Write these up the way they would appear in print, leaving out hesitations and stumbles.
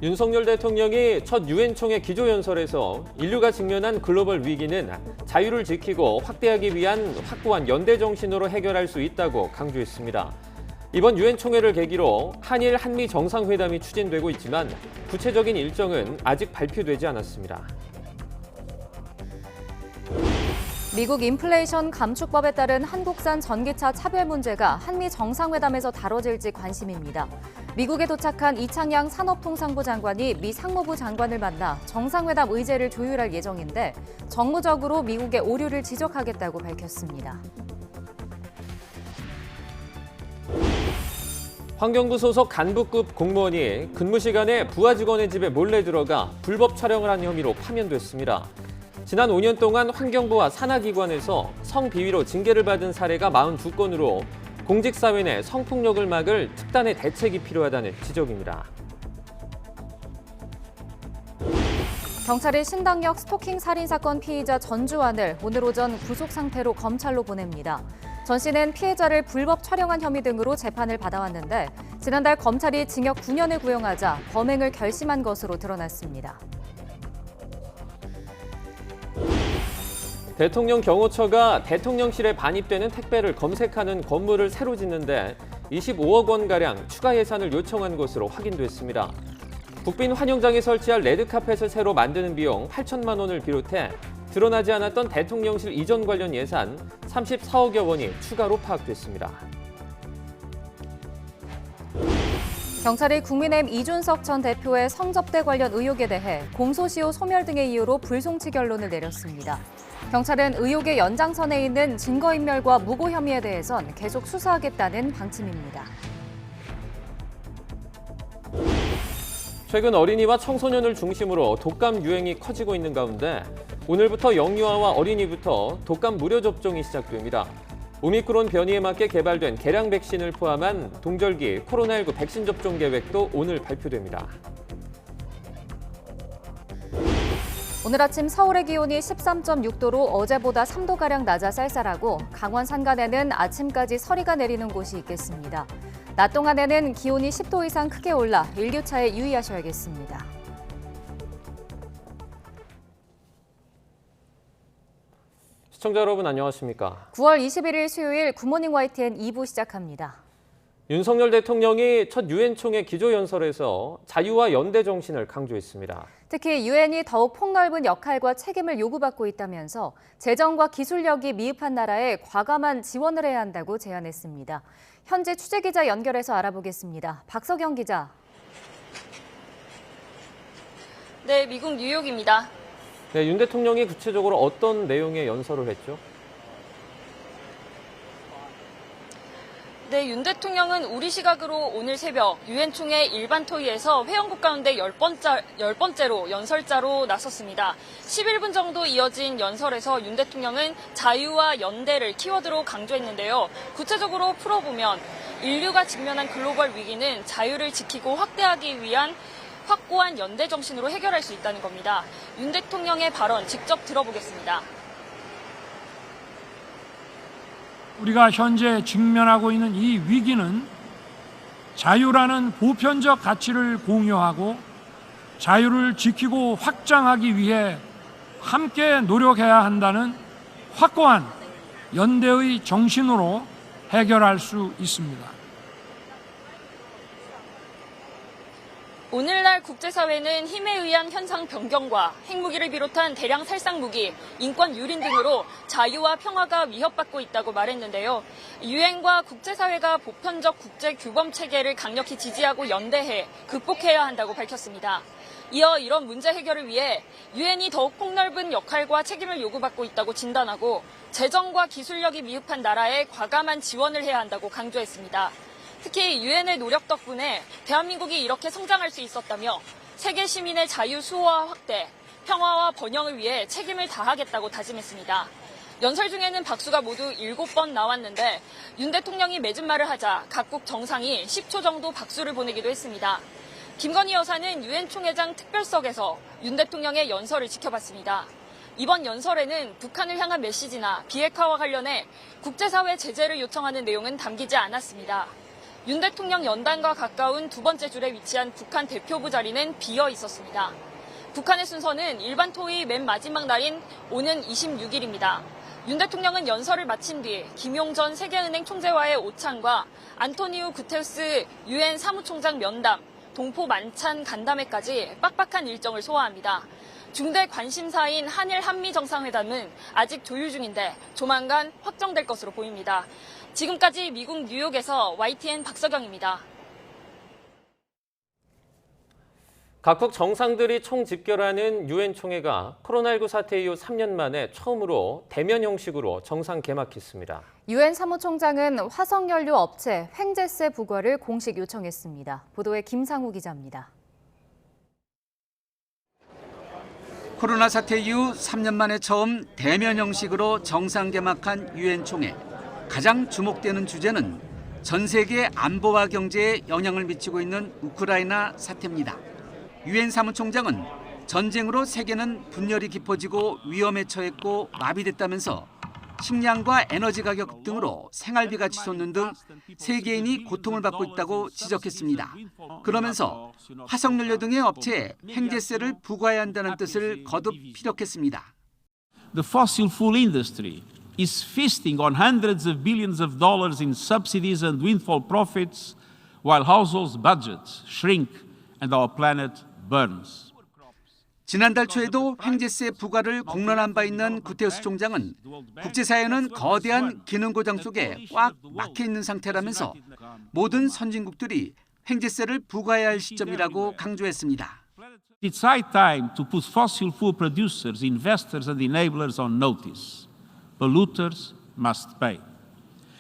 윤석열 대통령이 첫 유엔 총회 기조연설에서 인류가 직면한 글로벌 위기는 자유를 지키고 확대하기 위한 확고한 연대 정신으로 해결할 수 있다고 강조했습니다. 이번 유엔 총회를 계기로 한일 한미 정상회담이 추진되고 있지만 구체적인 일정은 아직 발표되지 않았습니다. 미국 인플레이션 감축법에 따른 한국산 전기차 차별 문제가 한미 정상회담에서 다뤄질지 관심입니다. 미국에 도착한 이창양 산업통상부 장관이 미 상무부 장관을 만나 정상회담 의제를 조율할 예정인데 정무적으로 미국의 오류를 지적하겠다고 밝혔습니다. 환경부 소속 간부급 공무원이 근무 시간에 부하 직원의 집에 몰래 들어가 불법 촬영을 한 혐의로 파면됐습니다. 지난 5년 동안 환경부와 산하기관에서 성비위로 징계를 받은 사례가 42건으로 공직사회 내 성폭력을 막을 특단의 대책이 필요하다는 지적입니다. 경찰이 신당역 스토킹 살인 사건 피의자 전주환을 오늘 오전 구속 상태로 검찰로 보냅니다. 전 씨는 피해자를 불법 촬영한 혐의 등으로 재판을 받아왔는데 지난달 검찰이 징역 9년을 구형하자 범행을 결심한 것으로 드러났습니다. 대통령 경호처가 대통령실에 반입되는 택배를 검색하는 건물을 새로 짓는데 25억 원가량 추가 예산을 요청한 것으로 확인됐습니다. 국빈 환영장에 설치할 레드카펫을 새로 만드는 비용 8천만 원을 비롯해 드러나지 않았던 대통령실 이전 관련 예산 34억여 원이 추가로 파악됐습니다. 경찰이 국민의힘 이준석 전 대표의 성접대 관련 의혹에 대해 공소시효 소멸 등의 이유로 불송치 결론을 내렸습니다. 경찰은 의혹의 연장선에 있는 증거인멸과 무고 혐의에 대해선 계속 수사하겠다는 방침입니다. 최근 어린이와 청소년을 중심으로 독감 유행이 커지고 있는 가운데 오늘부터 영유아와 어린이부터 독감 무료 접종이 시작됩니다. 오미크론 변이에 맞게 개발된 개량 백신을 포함한 동절기 코로나19 백신 접종 계획도 오늘 발표됩니다. 오늘 아침 서울의 기온이 13.6도로 어제보다 3도가량 낮아 쌀쌀하고 강원 산간에는 아침까지 서리가 내리는 곳이 있겠습니다. 낮 동안에는 기온이 10도 이상 크게 올라 일교차에 유의하셔야겠습니다. 시청자 여러분 안녕하십니까? 9월 21일 수요일 굿모닝 YTN 2부 시작합니다. 윤석열 대통령이 첫 유엔 총회 기조연설에서 자유와 연대 정신을 강조했습니다. 특히 유엔이 더욱 폭넓은 역할과 책임을 요구받고 있다면서 재정과 기술력이 미흡한 나라에 과감한 지원을 해야 한다고 제안했습니다. 현재 취재기자 연결해서 알아보겠습니다. 박석영 기자. 네, 미국 뉴욕입니다. 네, 윤 대통령이 구체적으로 어떤 내용의 연설을 했죠? 네, 윤 대통령은 우리 시각으로 오늘 새벽 유엔 총회 일반 토의에서 회원국 가운데 10번째로 연설자로 나섰습니다. 11분 정도 이어진 연설에서 윤 대통령은 자유와 연대를 키워드로 강조했는데요. 구체적으로 풀어보면 인류가 직면한 글로벌 위기는 자유를 지키고 확대하기 위한 확고한 연대 정신으로 해결할 수 있다는 겁니다. 윤 대통령의 발언 직접 들어보겠습니다. 우리가 현재 직면하고 있는 이 위기는 자유라는 보편적 가치를 공유하고 자유를 지키고 확장하기 위해 함께 노력해야 한다는 확고한 연대의 정신으로 해결할 수 있습니다. 오늘날 국제사회는 힘에 의한 현상 변경과 핵무기를 비롯한 대량 살상무기, 인권 유린 등으로 자유와 평화가 위협받고 있다고 말했는데요. 유엔과 국제사회가 보편적 국제규범체계를 강력히 지지하고 연대해 극복해야 한다고 밝혔습니다. 이어 이런 문제 해결을 위해 유엔이 더욱 폭넓은 역할과 책임을 요구받고 있다고 진단하고 재정과 기술력이 미흡한 나라에 과감한 지원을 해야 한다고 강조했습니다. 특히 유엔의 노력 덕분에 대한민국이 이렇게 성장할 수 있었다며 세계 시민의 자유 수호와 확대, 평화와 번영을 위해 책임을 다하겠다고 다짐했습니다. 연설 중에는 박수가 모두 7번 나왔는데 윤 대통령이 맺은 말을 하자 각국 정상이 10초 정도 박수를 보내기도 했습니다. 김건희 여사는 유엔 총회장 특별석에서 윤 대통령의 연설을 지켜봤습니다. 이번 연설에는 북한을 향한 메시지나 비핵화와 관련해 국제사회 제재를 요청하는 내용은 담기지 않았습니다. 윤 대통령 연단과 가까운 두 번째 줄에 위치한 북한 대표부 자리는 비어 있었습니다. 북한의 순서는 일반 토의 맨 마지막 날인 오는 26일입니다. 윤 대통령은 연설을 마친 뒤 김용 전 세계은행 총재와의 오찬과 안토니우 구테우스 유엔 사무총장 면담, 동포 만찬 간담회까지 빡빡한 일정을 소화합니다. 중대 관심사인 한일 한미 정상회담은 아직 조율 중인데 조만간 확정될 것으로 보입니다. 지금까지 미국 뉴욕에서 YTN 박서경입니다. 각국 정상들이 총집결하는 유엔 총회가 코로나19 사태 이후 3년 만에 처음으로 대면 형식으로 정상 개막했습니다. 유엔 사무총장은 화석연료 업체 횡재세 부과를 공식 요청했습니다. 보도에 김상우 기자입니다. 코로나 사태 이후 3년 만에 처음 대면 형식으로 정상 개막한 유엔 총회. 가장 주목되는 주제는 전 세계 안보와 경제에 영향을 미치고 있는 우크라이나 사태입니다. 유엔 사무총장은 전쟁으로 세계는 분열이 깊어지고 위험에 처했고 마비됐다면서 식량과 에너지 가격 등으로 생활비가 치솟는 등 세계인이 고통을 받고 있다고 지적했습니다. 그러면서 화석연료 등의 업체에 횡재세를 부과해야 한다는 뜻을 거듭 피력했습니다. The fossil fuel industry is feasting on hundreds of billions of dollars in subsidies and windfall profits while households' budgets shrink and our planet burns. 지난달 초에도 횡재세 부과를 공론한 바 있는 구테우스 총장은 국제사회는 거대한 기능 고장 속에 꽉 막혀 있는 상태라면서 모든 선진국들이 횡재세를 부과해야 할 시점이라고 강조했습니다. It's high time to put fossil fuel producers, investors and enablers on notice. Polluters must pay.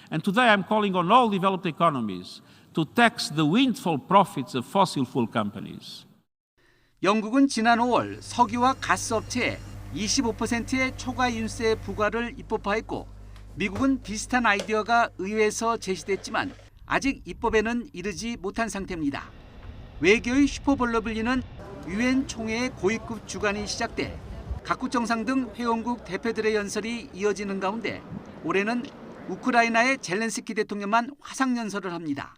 And today I'm calling on all developed economies to tax the windfall profits of fossil fuel companies. 영국은 지난 5월 석유와 가스 업체에 25%의 초과 유류세 부과를 입법화했고 미국은 비슷한 아이디어가 의회에서 제시됐지만 아직 입법에는 이르지 못한 상태입니다. 외교의 슈퍼볼로 불리는 유엔 총회의 고위급 주간이 시작돼 각국 정상 등 회원국 대표들의 연설이 이어지는 가운데 올해는 우크라이나의 젤렌스키 대통령만 화상연설을 합니다.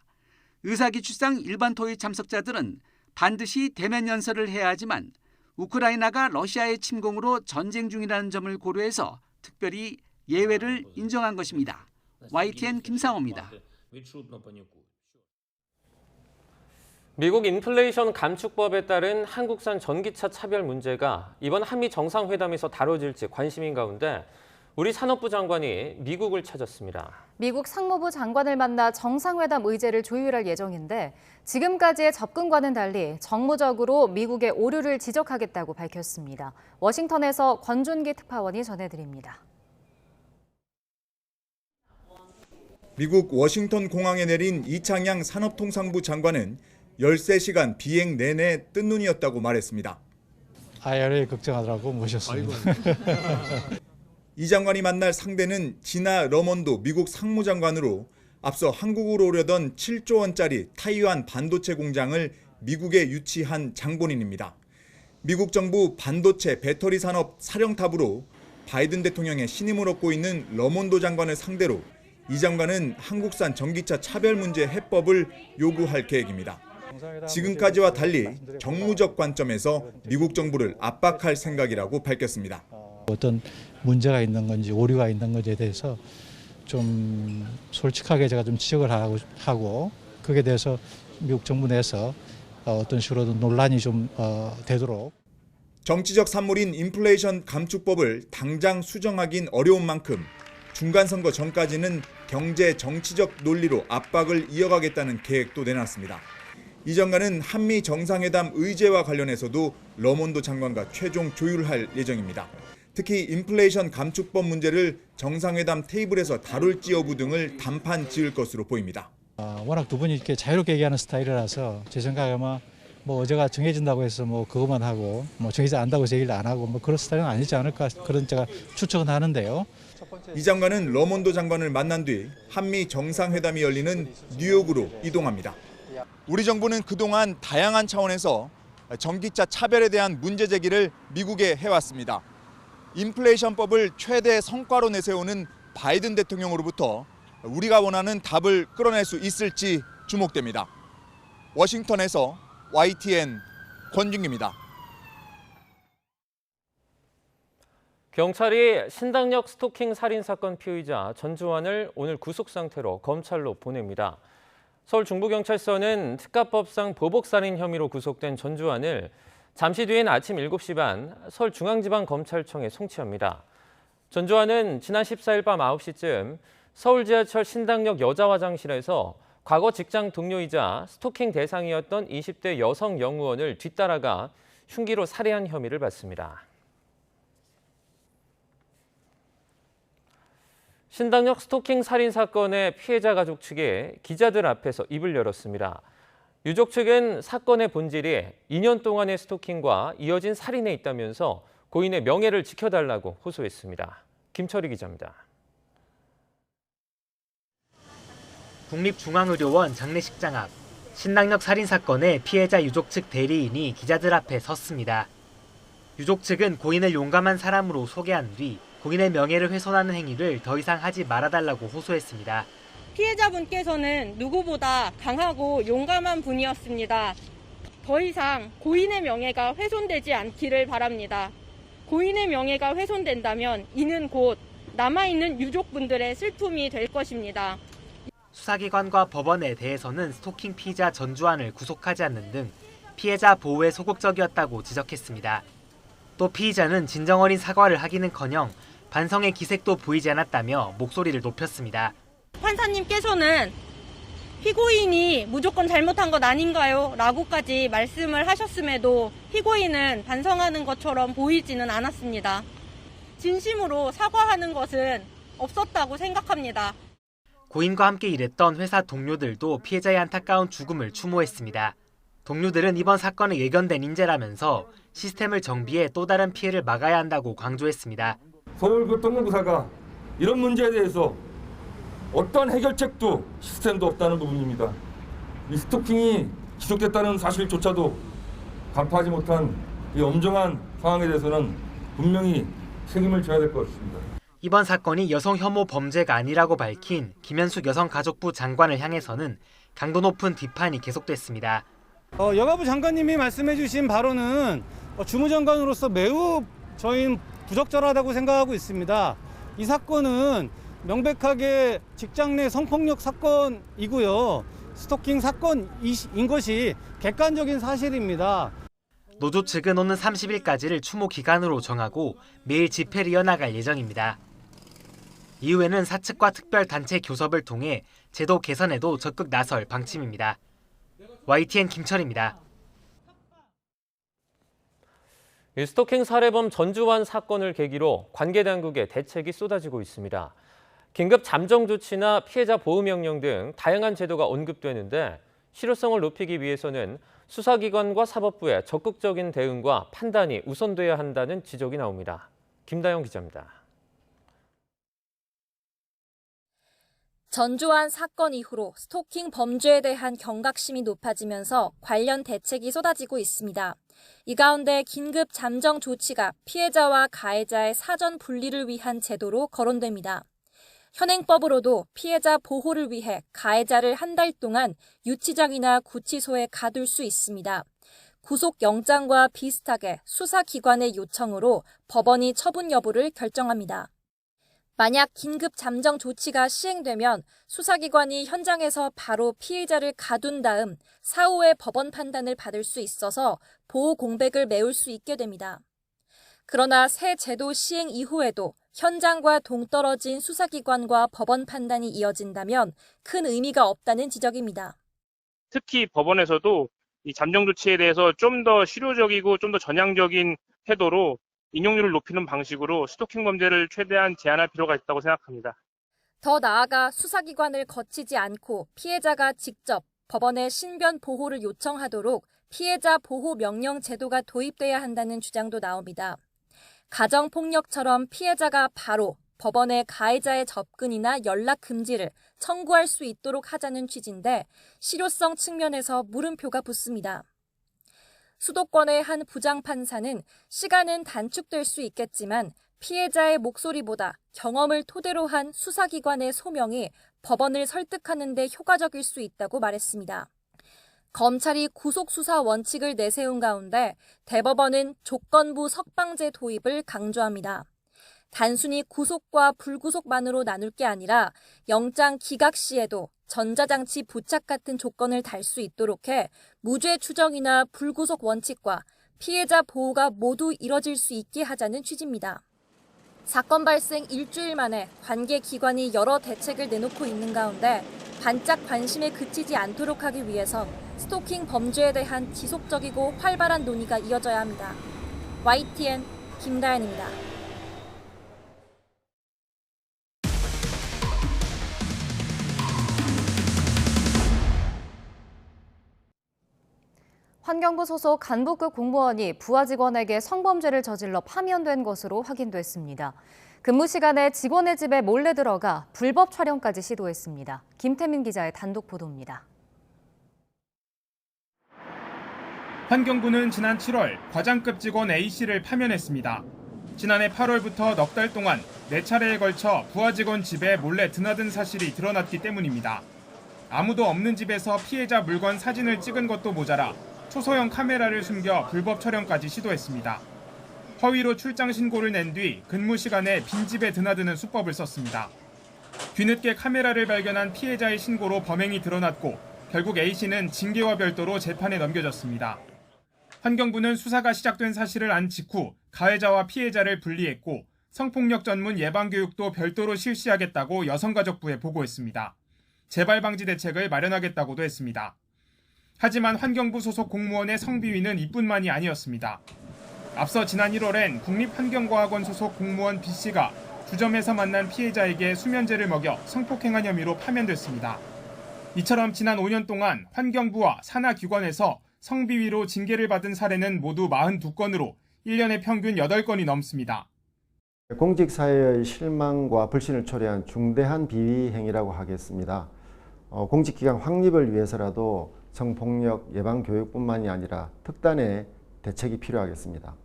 의사기출상 일반 토의 참석자들은 반드시 대면 연설을 해야 하지만 우크라이나가 러시아의 침공으로 전쟁 중이라는 점을 고려해서 특별히 예외를 인정한 것입니다. YTN 김상호입니다. 미국 인플레이션 감축법에 따른 한국산 전기차 차별 문제가 이번 한미 정상회담에서 다뤄질지 관심인 가운데 우리 산업부 장관이 미국을 찾았습니다. 미국 상무부 장관을 만나 정상회담 의제를 조율할 예정인데 지금까지의 접근과는 달리 정무적으로 미국의 오류를 지적하겠다고 밝혔습니다. 워싱턴에서 권준기 특파원이 전해드립니다. 미국 워싱턴 공항에 내린 이창양 산업통상부 장관은 13시간 비행 내내 뜬 눈이었다고 말했습니다. IRA 걱정하더라고 모셨습니다. 이 장관이 만날 상대는 지나 러먼도 미국 상무장관으로 앞서 한국으로 오려던 7조 원짜리 타이완 반도체 공장을 미국에 유치한 장본인입니다. 미국 정부 반도체 배터리 산업 사령탑으로 바이든 대통령의 신임을 얻고 있는 러먼도 장관을 상대로 이 장관은 한국산 전기차 차별 문제 해법을 요구할 계획입니다. 지금까지와 달리 정무적 관점에서 미국 정부를 압박할 생각이라고 밝혔습니다. 어떤 문제가 있는 건지 오류가 있는 건지에 대해서 좀 솔직하게 제가 좀 지적을 하고 그에 대해서 미국 정부 내에서 어떤 식으로든 논란이 좀 되도록. 정치적 산물인 인플레이션 감축법을 당장 수정하긴 어려운 만큼 중간선거 전까지는 경제 정치적 논리로 압박을 이어가겠다는 계획도 내놨습니다. 이 장관은 한미 정상회담 의제와 관련해서도 러먼도 장관과 최종 조율할 예정입니다. 특히 인플레이션 감축법 문제를 정상회담 테이블에서 다룰지 여부 등을 단판 지을 것으로 보입니다. 워낙 두 분이 이렇게 자유롭게 얘기하는 스타일이라서 제 생각에 아마 어제가 정해진다고 해서 그것만 하고 정해지지 않는다고 해서 얘기를 안 하고 그런 스타일은 아니지 않을까 그런 제가 추측은 하는데요. 이 장관은 러먼도 장관을 만난 뒤 한미 정상회담이 열리는 뉴욕으로 이동합니다. 우리 정부는 그동안 다양한 차원에서 전기차 차별에 대한 문제 제기를 미국에 해왔습니다. 인플레이션법을 최대 성과로 내세우는 바이든 대통령으로부터 우리가 원하는 답을 끌어낼 수 있을지 주목됩니다. 워싱턴에서 YTN 권준기입니다. 경찰이 신당역 스토킹 살인 사건 피의자 전주환을 오늘 구속 상태로 검찰로 보냅니다. 서울 중부경찰서는 특가법상 보복살인 혐의로 구속된 전주환을 잠시 뒤인 아침 7시 반 서울중앙지방검찰청에 송치합니다. 전주환은 지난 14일 밤 9시쯤 서울 지하철 신당역 여자화장실에서 과거 직장 동료이자 스토킹 대상이었던 20대 여성 영무원을 뒤따라가 흉기로 살해한 혐의를 받습니다. 신당역 스토킹 살인 사건의 피해자 가족 측이 기자들 앞에서 입을 열었습니다. 유족 측은 사건의 본질이 2년 동안의 스토킹과 이어진 살인에 있다면서 고인의 명예를 지켜달라고 호소했습니다. 김철희 기자입니다. 국립중앙의료원 장례식장 앞 신당역 살인 사건의 피해자 유족 측 대리인이 기자들 앞에 섰습니다. 유족 측은 고인을 용감한 사람으로 소개한 뒤 고인의 명예를 훼손하는 행위를 더 이상 하지 말아달라고 호소했습니다. 피해자분께서는 누구보다 강하고 용감한 분이었습니다. 더 이상 고인의 명예가 훼손되지 않기를 바랍니다. 고인의 명예가 훼손된다면 이는 곧 남아있는 유족분들의 슬픔이 될 것입니다. 수사기관과 법원에 대해서는 스토킹 피의자 전주환을 구속하지 않는 등 피해자 보호에 소극적이었다고 지적했습니다. 또 피의자는 진정어린 사과를 하기는커녕 반성의 기색도 보이지 않았다며 목소리를 높였습니다. 판사님께서는 피고인이 무조건 잘못한 것 아닌가요? 라고까지 말씀을 하셨음에도 피고인은 반성하는 것처럼 보이지는 않았습니다. 진심으로 사과하는 것은 없었다고 생각합니다. 고인과 함께 일했던 회사 동료들도 피해자의 안타까운 죽음을 추모했습니다. 동료들은 이번 사건의 예견된 인재라면서 시스템을 정비해 또 다른 피해를 막아야 한다고 강조했습니다. 서울교통공사가 이런 문제에 대해서 어떤 해결책도 시스템도 없다는 부분입니다. 이 스토킹이 지속됐다는 사실조차도 간파하지 못한 이 엄정한 상황에 대해서는 분명히 책임을 져야 될 것 같습니다. 이번 사건이 여성 혐오 범죄가 아니라고 밝힌 김현숙 여성가족부 장관을 향해서는 강도 높은 비판이 계속됐습니다. 여가부 장관님이 말씀해 주신 발언은 주무장관으로서 매우 저희는 부적절하다고 생각하고 있습니다. 이 사건은 명백하게 직장 내 성폭력 사건이고요. 스토킹 사건인 것이 객관적인 사실입니다. 노조 측은 오는 30일까지를 추모 기간으로 정하고 매일 집회를 이어나갈 예정입니다. 이후에는 사측과 특별단체 교섭을 통해 제도 개선에도 적극 나설 방침입니다. YTN 김철입니다. 스토킹 살해범 전주환 사건을 계기로 관계 당국의 대책이 쏟아지고 있습니다. 긴급 잠정 조치나 피해자 보호 명령 등 다양한 제도가 언급되는데 실효성을 높이기 위해서는 수사기관과 사법부의 적극적인 대응과 판단이 우선돼야 한다는 지적이 나옵니다. 김다영 기자입니다. 전주환 사건 이후로 스토킹 범죄에 대한 경각심이 높아지면서 관련 대책이 쏟아지고 있습니다. 이 가운데 긴급 잠정 조치가 피해자와 가해자의 사전 분리를 위한 제도로 거론됩니다. 현행법으로도 피해자 보호를 위해 가해자를 한 달 동안 유치장이나 구치소에 가둘 수 있습니다. 구속영장과 비슷하게 수사기관의 요청으로 법원이 처분 여부를 결정합니다. 만약 긴급 잠정 조치가 시행되면 수사기관이 현장에서 바로 피해자를 가둔 다음 사후에 법원 판단을 받을 수 있어서 보호 공백을 메울 수 있게 됩니다. 그러나 새 제도 시행 이후에도 현장과 동떨어진 수사기관과 법원 판단이 이어진다면 큰 의미가 없다는 지적입니다. 특히 법원에서도 이 잠정 조치에 대해서 좀 더 실효적이고 좀 더 전향적인 태도로 인용률을 높이는 방식으로 스토킹 범죄를 최대한 제한할 필요가 있다고 생각합니다. 더 나아가 수사기관을 거치지 않고 피해자가 직접 법원에 신변 보호를 요청하도록 피해자 보호 명령 제도가 도입돼야 한다는 주장도 나옵니다. 가정폭력처럼 피해자가 바로 법원에 가해자의 접근이나 연락 금지를 청구할 수 있도록 하자는 취지인데 실효성 측면에서 물음표가 붙습니다. 수도권의 한 부장판사는 시간은 단축될 수 있겠지만 피해자의 목소리보다 경험을 토대로 한 수사기관의 소명이 법원을 설득하는 데 효과적일 수 있다고 말했습니다. 검찰이 구속수사 원칙을 내세운 가운데 대법원은 조건부 석방제 도입을 강조합니다. 단순히 구속과 불구속만으로 나눌 게 아니라 영장 기각 시에도 전자장치 부착 같은 조건을 달 수 있도록 해 무죄 추정이나 불구속 원칙과 피해자 보호가 모두 이뤄질 수 있게 하자는 취지입니다. 사건 발생 일주일 만에 관계 기관이 여러 대책을 내놓고 있는 가운데 반짝 관심에 그치지 않도록 하기 위해선 스토킹 범죄에 대한 지속적이고 활발한 논의가 이어져야 합니다. YTN 김다연입니다. 환경부 소속 간부급 공무원이 부하 직원에게 성범죄를 저질러 파면된 것으로 확인됐습니다. 근무 시간에 직원의 집에 몰래 들어가 불법 촬영까지 시도했습니다. 김태민 기자의 단독 보도입니다. 환경부는 지난 7월 과장급 직원 A씨를 파면했습니다. 지난해 8월부터 넉 달 동안 4차례에 걸쳐 부하 직원 집에 몰래 드나든 사실이 드러났기 때문입니다. 아무도 없는 집에서 피해자 물건 사진을 찍은 것도 모자라 초소형 카메라를 숨겨 불법 촬영까지 시도했습니다. 허위로 출장 신고를 낸 뒤 근무 시간에 빈집에 드나드는 수법을 썼습니다. 뒤늦게 카메라를 발견한 피해자의 신고로 범행이 드러났고 결국 A씨는 징계와 별도로 재판에 넘겨졌습니다. 환경부는 수사가 시작된 사실을 안 직후 가해자와 피해자를 분리했고 성폭력 전문 예방교육도 별도로 실시하겠다고 여성가족부에 보고했습니다. 재발 방지 대책을 마련하겠다고도 했습니다. 하지만 환경부 소속 공무원의 성비위는 이뿐만이 아니었습니다. 앞서 지난 1월엔 국립환경과학원 소속 공무원 B씨가 주점에서 만난 피해자에게 수면제를 먹여 성폭행한 혐의로 파면됐습니다. 이처럼 지난 5년 동안 환경부와 산하기관에서 성비위로 징계를 받은 사례는 모두 42건으로 1년에 평균 8건이 넘습니다. 공직사회의 실망과 불신을 초래한 중대한 비위 행위라고 하겠습니다. 공직기강 확립을 위해서라도 성폭력 예방 교육뿐만이 아니라 특단의 대책이 필요하겠습니다.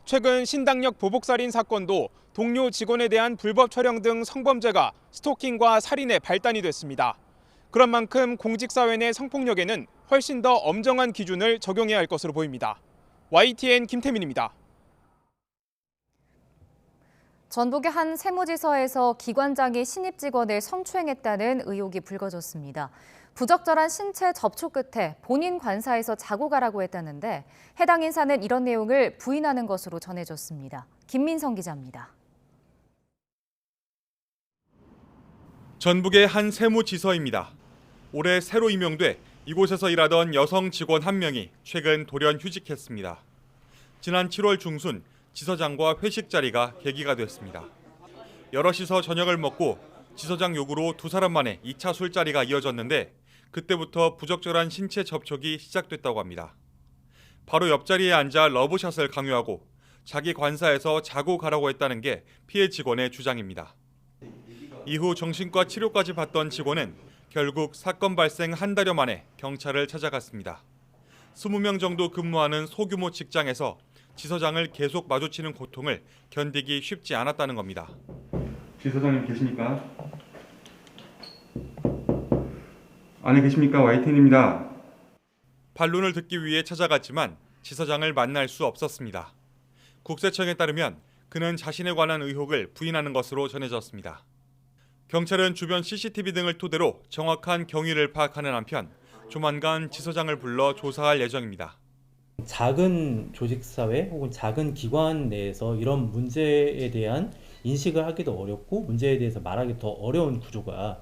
최근 신당역 보복살인 사건도 동료 직원에 대한 불법 촬영 등 성범죄가 스토킹과 살인의 발단이 됐습니다. 그런 만큼 공직사회 내 성폭력에는 훨씬 더 엄정한 기준을 적용해야 할 것으로 보입니다. YTN 김태민입니다. 전북의 한 세무지서에서 기관장이 신입 직원을 성추행했다는 의혹이 불거졌습니다. 부적절한 신체 접촉 끝에 본인 관사에서 자고 가라고 했다는데 해당 인사는 이런 내용을 부인하는 것으로 전해졌습니다. 김민성 기자입니다. 전북의 한 세무지서입니다. 올해 새로 임용돼 이곳에서 일하던 여성 직원 한 명이 최근 돌연 휴직했습니다. 지난 7월 중순 지서장과 회식 자리가 계기가 됐습니다. 여럿이서 저녁을 먹고 지서장 요구로 두 사람 만에 2차 술자리가 이어졌는데 그때부터 부적절한 신체 접촉이 시작됐다고 합니다. 바로 옆자리에 앉아 러브샷을 강요하고 자기 관사에서 자고 가라고 했다는 게 피해 직원의 주장입니다. 이후 정신과 치료까지 받던 직원은 결국 사건 발생 한 달여 만에 경찰을 찾아갔습니다. 20명 정도 근무하는 소규모 직장에서 지서장을 계속 마주치는 고통을 견디기 쉽지 않았다는 겁니다. 지서장님 계십니까? 안에 계십니까? YTN입니다. 반론을 듣기 위해 찾아갔지만 지서장을 만날 수 없었습니다. 국세청에 따르면 그는 자신에 관한 의혹을 부인하는 것으로 전해졌습니다. 경찰은 주변 CCTV 등을 토대로 정확한 경위를 파악하는 한편 조만간 지서장을 불러 조사할 예정입니다. 작은 조직사회 혹은 작은 기관 내에서 이런 문제에 대한 인식을 하기도 어렵고 문제에 대해서 말하기 더 어려운 구조가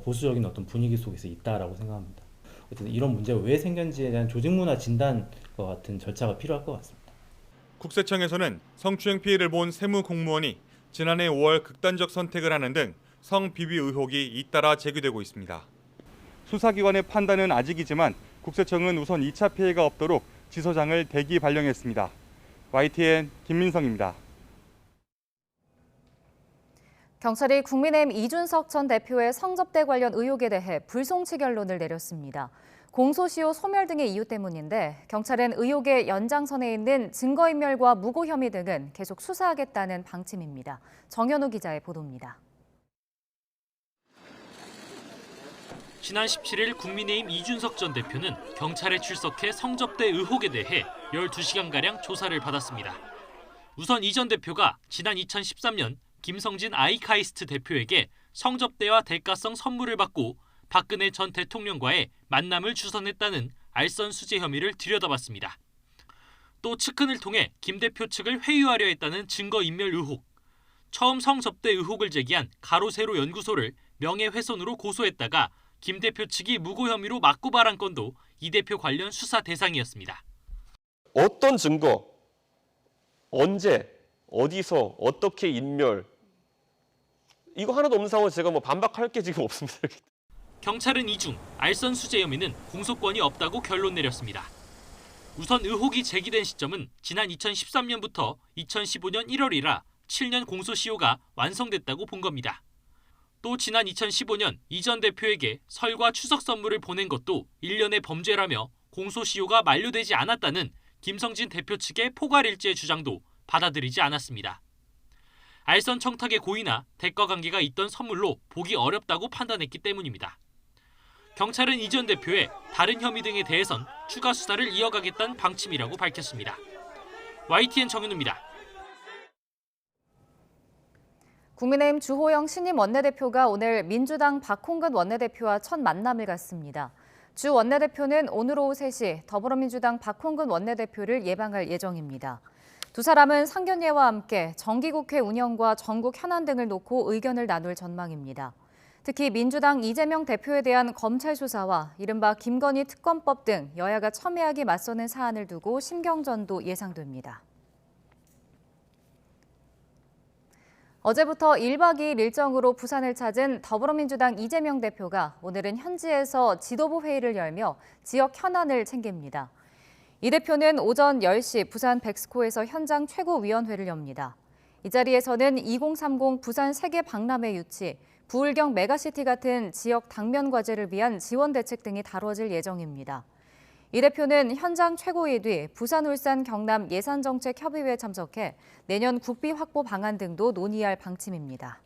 보수적인 어떤 분위기 속에서 있다라고 생각합니다. 어쨌든 이런 문제가 왜 생겼는지에 대한 조직문화 진단과 같은 절차가 필요할 것 같습니다. 국세청에서는 성추행 피해를 본 세무 공무원이 지난해 5월 극단적 선택을 하는 등 성비위 의혹이 잇따라 제기되고 있습니다. 수사기관의 판단은 아직이지만 국세청은 우선 2차 피해가 없도록 지서장을 대기 발령했습니다. YTN 김민성입니다. 경찰이 국민의힘 이준석 전 대표의 성접대 관련 의혹에 대해 불송치 결론을 내렸습니다. 공소시효 소멸 등의 이유 때문인데 경찰은 의혹의 연장선에 있는 증거인멸과 무고 혐의 등은 계속 수사하겠다는 방침입니다. 정현우 기자의 보도입니다. 지난 17일 국민의힘 이준석 전 대표는 경찰에 출석해 성접대 의혹에 대해 12시간가량 조사를 받았습니다. 우선 이 전 대표가 지난 2013년 김성진 아이카이스트 대표에게 성접대와 대가성 선물을 받고 박근혜 전 대통령과의 만남을 주선했다는 알선수재 혐의를 들여다봤습니다. 또 측근을 통해 김 대표 측을 회유하려 했다는 증거인멸 의혹, 처음 성접대 의혹을 제기한 가로세로 연구소를 명예훼손으로 고소했다가 김 대표 측이 무고 혐의로 맞고발한 건도 이 대표 관련 수사 대상이었습니다. 어떤 증거, 언제, 어디서, 어떻게 인멸, 이거 하나도 없는 상황에서 제가 반박할 게 지금 없습니다. 경찰은 이중 알선수재 혐의는 공소권이 없다고 결론 내렸습니다. 우선 의혹이 제기된 시점은 지난 2013년부터 2015년 1월이라 7년 공소시효가 완성됐다고 본 겁니다. 또 지난 2015년 이 전 대표에게 설과 추석 선물을 보낸 것도 1년의 범죄라며 공소시효가 만료되지 않았다는 김성진 대표 측의 포괄일죄 주장도 받아들이지 않았습니다. 알선 청탁의 고의나 대가 관계가 있던 선물로 보기 어렵다고 판단했기 때문입니다. 경찰은 이 전 대표의 다른 혐의 등에 대해선 추가 수사를 이어가겠다는 방침이라고 밝혔습니다. YTN 정현우입니다. 국민의힘 주호영 신임 원내대표가 오늘 민주당 박홍근 원내대표와 첫 만남을 갖습니다. 주 원내대표는 오늘 오후 3시 더불어민주당 박홍근 원내대표를 예방할 예정입니다. 두 사람은 상견례와 함께 정기국회 운영과 전국 현안 등을 놓고 의견을 나눌 전망입니다. 특히 민주당 이재명 대표에 대한 검찰 수사와 이른바 김건희 특검법 등 여야가 첨예하게 맞서는 사안을 두고 심경전도 예상됩니다. 어제부터 1박 2일 일정으로 부산을 찾은 더불어민주당 이재명 대표가 오늘은 현지에서 지도부 회의를 열며 지역 현안을 챙깁니다. 이 대표는 오전 10시 부산 백스코에서 현장 최고위원회를 엽니다. 이 자리에서는 2030 부산 세계 박람회 유치, 부울경 메가시티 같은 지역 당면 과제를 위한 지원 대책 등이 다뤄질 예정입니다. 이 대표는 현장 최고위 뒤 부산, 울산, 경남 예산정책협의회에 참석해 내년 국비 확보 방안 등도 논의할 방침입니다.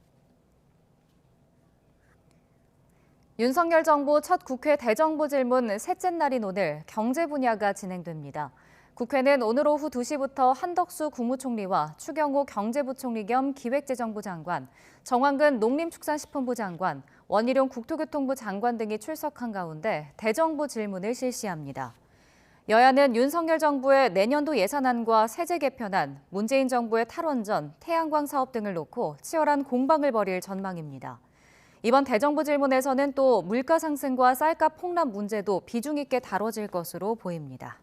윤석열 정부 첫 국회 대정부 질문 셋째 날인 오늘 경제 분야가 진행됩니다. 국회는 오늘 오후 2시부터 한덕수 국무총리와 추경호 경제부총리 겸 기획재정부 장관, 정황근 농림축산식품부 장관, 원희룡 국토교통부 장관 등이 출석한 가운데 대정부 질문을 실시합니다. 여야는 윤석열 정부의 내년도 예산안과 세제 개편안, 문재인 정부의 탈원전, 태양광 사업 등을 놓고 치열한 공방을 벌일 전망입니다. 이번 대정부 질문에서는 또 물가 상승과 쌀값 폭락 문제도 비중 있게 다뤄질 것으로 보입니다.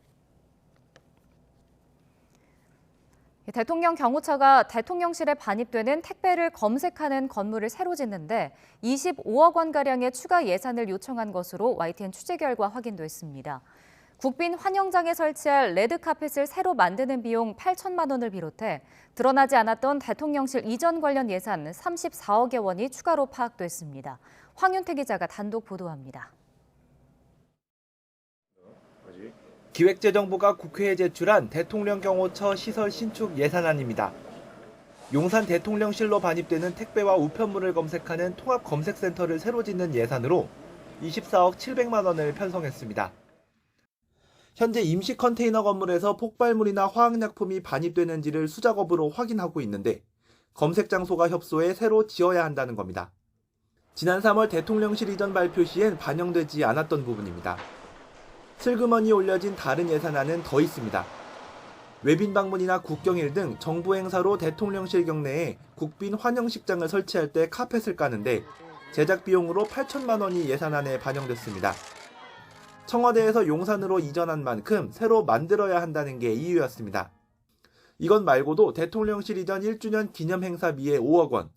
대통령 경호처가 대통령실에 반입되는 택배를 검색하는 건물을 새로 짓는데 25억 원가량의 추가 예산을 요청한 것으로 YTN 취재 결과 확인됐습니다. 국빈 환영장에 설치할 레드카펫을 새로 만드는 비용 8천만 원을 비롯해 드러나지 않았던 대통령실 이전 관련 예산 34억여 원이 추가로 파악됐습니다. 황윤태 기자가 단독 보도합니다. 기획재정부가 국회에 제출한 대통령 경호처 시설 신축 예산안입니다. 용산 대통령실로 반입되는 택배와 우편물을 검색하는 통합검색센터를 새로 짓는 예산으로 24억 700만 원을 편성했습니다. 현재 임시 컨테이너 건물에서 폭발물이나 화학약품이 반입되는지를 수작업으로 확인하고 있는데 검색 장소가 협소해 새로 지어야 한다는 겁니다. 지난 3월 대통령실 이전 발표 시엔 반영되지 않았던 부분입니다. 슬그머니 올려진 다른 예산안은 더 있습니다. 외빈 방문이나 국경일 등 정부 행사로 대통령실 경내에 국빈 환영식장을 설치할 때 카펫을 까는데 제작 비용으로 8천만 원이 예산안에 반영됐습니다. 청와대에서 용산으로 이전한 만큼 새로 만들어야 한다는 게 이유였습니다. 이것 말고도 대통령실 이전 1주년 기념 행사비에 5억 원,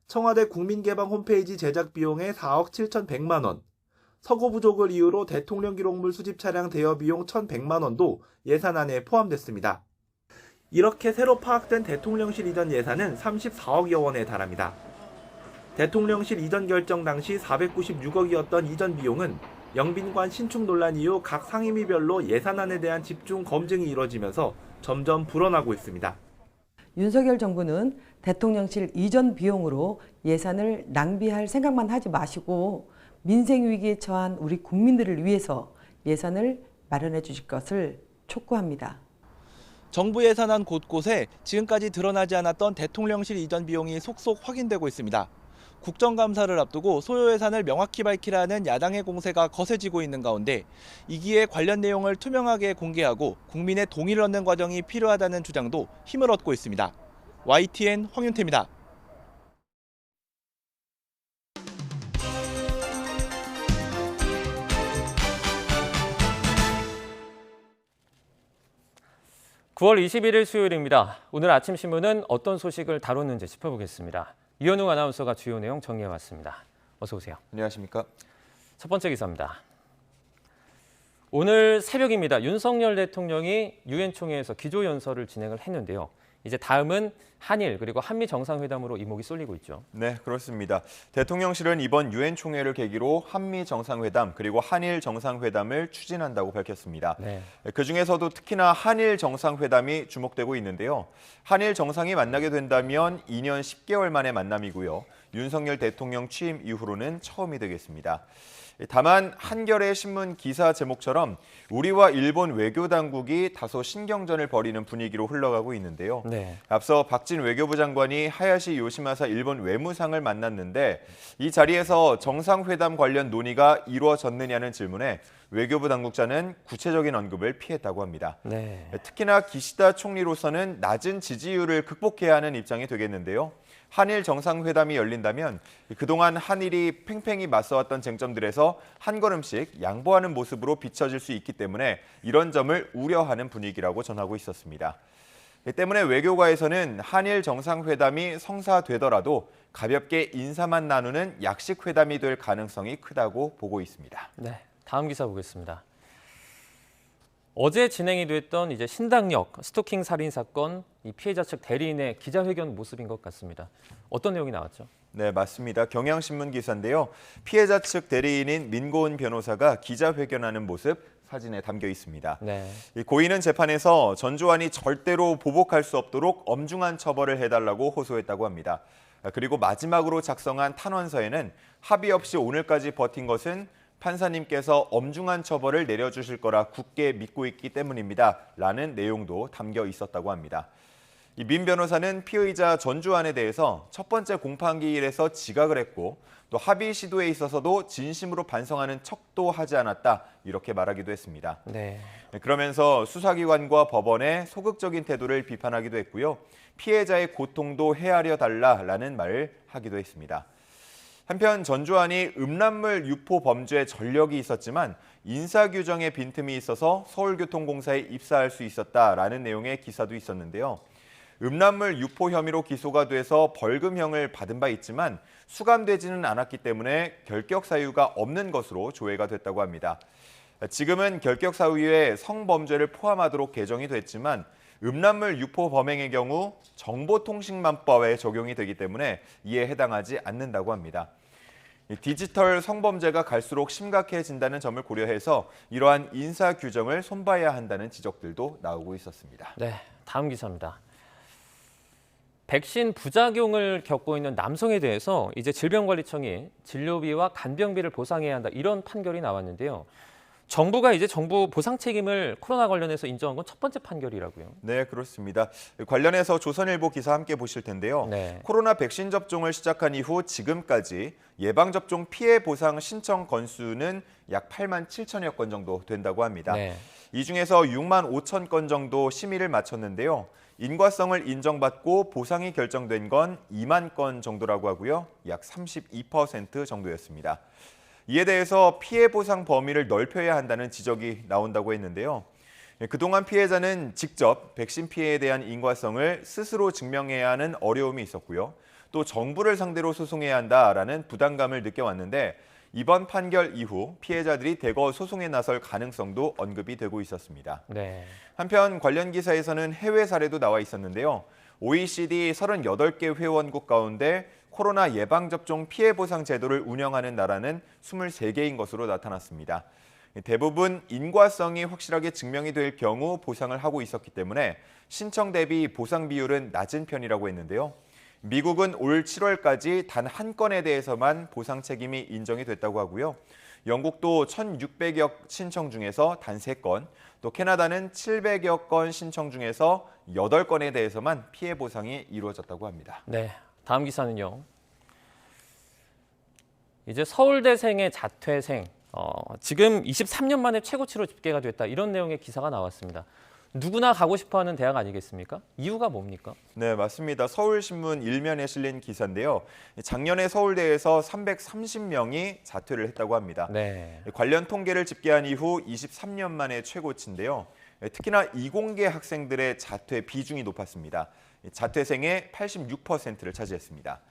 청와대 국민개방 홈페이지 제작 비용에 4억 7,100만 원, 서고 부족을 이유로 대통령 기록물 수집 차량 대여 비용 1,100만 원도 예산안에 포함됐습니다. 이렇게 새로 파악된 대통령실 이전 예산은 34억여 원에 달합니다. 대통령실 이전 결정 당시 496억이었던 이전 비용은 영빈관 신축 논란 이후 각 상임위별로 예산안에 대한 집중 검증이 이뤄지면서 점점 불어나고 있습니다. 윤석열 정부는 대통령실 이전 비용으로 예산을 낭비할 생각만 하지 마시고 민생 위기에 처한 우리 국민들을 위해서 예산을 마련해 주실 것을 촉구합니다. 정부 예산안 곳곳에 지금까지 드러나지 않았던 대통령실 이전 비용이 속속 확인되고 있습니다. 국정감사를 앞두고 소요 예산을 명확히 밝히라는 야당의 공세가 거세지고 있는 가운데 이기에 관련 내용을 투명하게 공개하고 국민의 동의를 얻는 과정이 필요하다는 주장도 힘을 얻고 있습니다. YTN 황윤태입니다. (9월 21일) 수요일입니다. 오늘 아침 신문은 어떤 소식을 다뤘는지 짚어보겠습니다. 이현웅 아나운서가 주요 내용 정리해왔습니다. 어서 오세요. 안녕하십니까. 첫 번째 기사입니다. 오늘 새벽입니다. 윤석열 대통령이 유엔 총회에서 기조연설을 진행을 했는데요. 이제 다음은 한일 그리고 한미 정상회담으로 이목이 쏠리고 있죠. 네, 그렇습니다. 대통령실은 이번 유엔 총회를 계기로 한미 정상회담 그리고 한일 정상회담을 추진한다고 밝혔습니다. 네. 그중에서도 특히나 한일 정상회담이 주목되고 있는데요. 한일 정상이 만나게 된다면 2년 10개월 만의 만남이고요. 윤석열 대통령 취임 이후로는 처음이 되겠습니다. 다만 한겨레 신문 기사 제목처럼 우리와 일본 외교당국이 다소 신경전을 벌이는 분위기로 흘러가고 있는데요. 네. 앞서 박진 외교부 장관이 하야시 요시마사 일본 외무상을 만났는데 이 자리에서 정상회담 관련 논의가 이루어졌느냐는 질문에 외교부 당국자는 구체적인 언급을 피했다고 합니다. 네. 특히나 기시다 총리로서는 낮은 지지율을 극복해야 하는 입장이 되겠는데요. 한일 정상회담이 열린다면 그동안 한일이 팽팽히 맞서왔던 쟁점들에서 한 걸음씩 양보하는 모습으로 비춰질 수 있기 때문에 이런 점을 우려하는 분위기라고 전하고 있었습니다. 때문에 외교가에서는 한일 정상회담이 성사되더라도 가볍게 인사만 나누는 약식 회담이 될 가능성이 크다고 보고 있습니다. 네, 다음 기사 보겠습니다. 어제 진행이 됐던 이제 신당역 스토킹 살인 사건 이 피해자 측 대리인의 기자회견 모습인 것 같습니다. 어떤 내용이 나왔죠? 네, 맞습니다. 경향신문 기사인데요. 피해자 측 대리인인 민고은 변호사가 기자회견하는 모습 사진에 담겨 있습니다. 네. 이 고인은 재판에서 전주환이 절대로 보복할 수 없도록 엄중한 처벌을 해달라고 호소했다고 합니다. 그리고 마지막으로 작성한 탄원서에는 합의 없이 오늘까지 버틴 것은 판사님께서 엄중한 처벌을 내려주실 거라 굳게 믿고 있기 때문입니다. 라는 내용도 담겨 있었다고 합니다. 이 민 변호사는 피의자 전주환에 대해서 첫 번째 공판기일에서 지각을 했고 또 합의 시도에 있어서도 진심으로 반성하는 척도 하지 않았다. 이렇게 말하기도 했습니다. 네. 그러면서 수사기관과 법원의 소극적인 태도를 비판하기도 했고요. 피해자의 고통도 헤아려 달라라는 말을 하기도 했습니다. 한편 전주환이 음란물 유포 범죄 전력이 있었지만 인사규정에 빈틈이 있어서 서울교통공사에 입사할 수 있었다라는 내용의 기사도 있었는데요. 음란물 유포 혐의로 기소가 돼서 벌금형을 받은 바 있지만 수감되지는 않았기 때문에 결격 사유가 없는 것으로 조회가 됐다고 합니다. 지금은 결격 사유에 성범죄를 포함하도록 개정이 됐지만 음란물 유포 범행의 경우 정보통신망법에 적용이 되기 때문에 이에 해당하지 않는다고 합니다. 디지털 성범죄가 갈수록 심각해진다는 점을 고려해서 이러한 인사 규정을 손봐야 한다는 지적들도 나오고 있었습니다. 네, 다음 기사입니다. 백신 부작용을 겪고 있는 남성에 대해서 이제 질병관리청이 진료비와 간병비를 보상해야 한다 이런 판결이 나왔는데요. 정부가 이제 정부 보상 책임을 코로나 관련해서 인정한 건 첫 번째 판결이라고요. 네, 그렇습니다. 관련해서 조선일보 기사 함께 보실 텐데요. 네. 코로나 백신 접종을 시작한 이후 지금까지 예방접종 피해 보상 신청 건수는 약 8만 7천여 건 정도 된다고 합니다. 네. 이 중에서 6만 5천 건 정도 심의를 마쳤는데요. 인과성을 인정받고 보상이 결정된 건 2만 건 정도라고 하고요. 약 32% 정도였습니다. 이에 대해서 피해 보상 범위를 넓혀야 한다는 지적이 나온다고 했는데요. 그동안 피해자는 직접 백신 피해에 대한 인과성을 스스로 증명해야 하는 어려움이 있었고요. 또 정부를 상대로 소송해야 한다라는 부담감을 느껴왔는데 이번 판결 이후 피해자들이 대거 소송에 나설 가능성도 언급이 되고 있었습니다. 네. 한편 관련 기사에서는 해외 사례도 나와 있었는데요. OECD 38개 회원국 가운데 코로나 예방접종 피해 보상 제도를 운영하는 나라는 23개인 것으로 나타났습니다. 대부분 인과성이 확실하게 증명이 될 경우 보상을 하고 있었기 때문에 신청 대비 보상 비율은 낮은 편이라고 했는데요. 미국은 올 7월까지 단 한 건에 대해서만 보상 책임이 인정이 됐다고 하고요. 영국도 1,600여 신청 중에서 단 3건, 또 캐나다는 700여 건 신청 중에서 8건에 대해서만 피해 보상이 이루어졌다고 합니다. 네, 다음 기사는요. 이제 서울대생의 자퇴생, 지금 23년 만에 최고치로 집계가 됐다. 이런 내용의 기사가 나왔습니다. 누구나 가고 싶어하는 대학 아니겠습니까? 이유가 뭡니까? 네, 맞습니다. 서울신문 일면에 실린 기사인데요. 작년에 서울대에서 330명이 자퇴를 했다고 합니다. 네. 관련 통계를 집계한 이후 23년 만에 최고치인데요. 특히나 이공계 학생들의 자퇴 비중이 높았습니다. 자퇴생의 86%를 차지했습니다.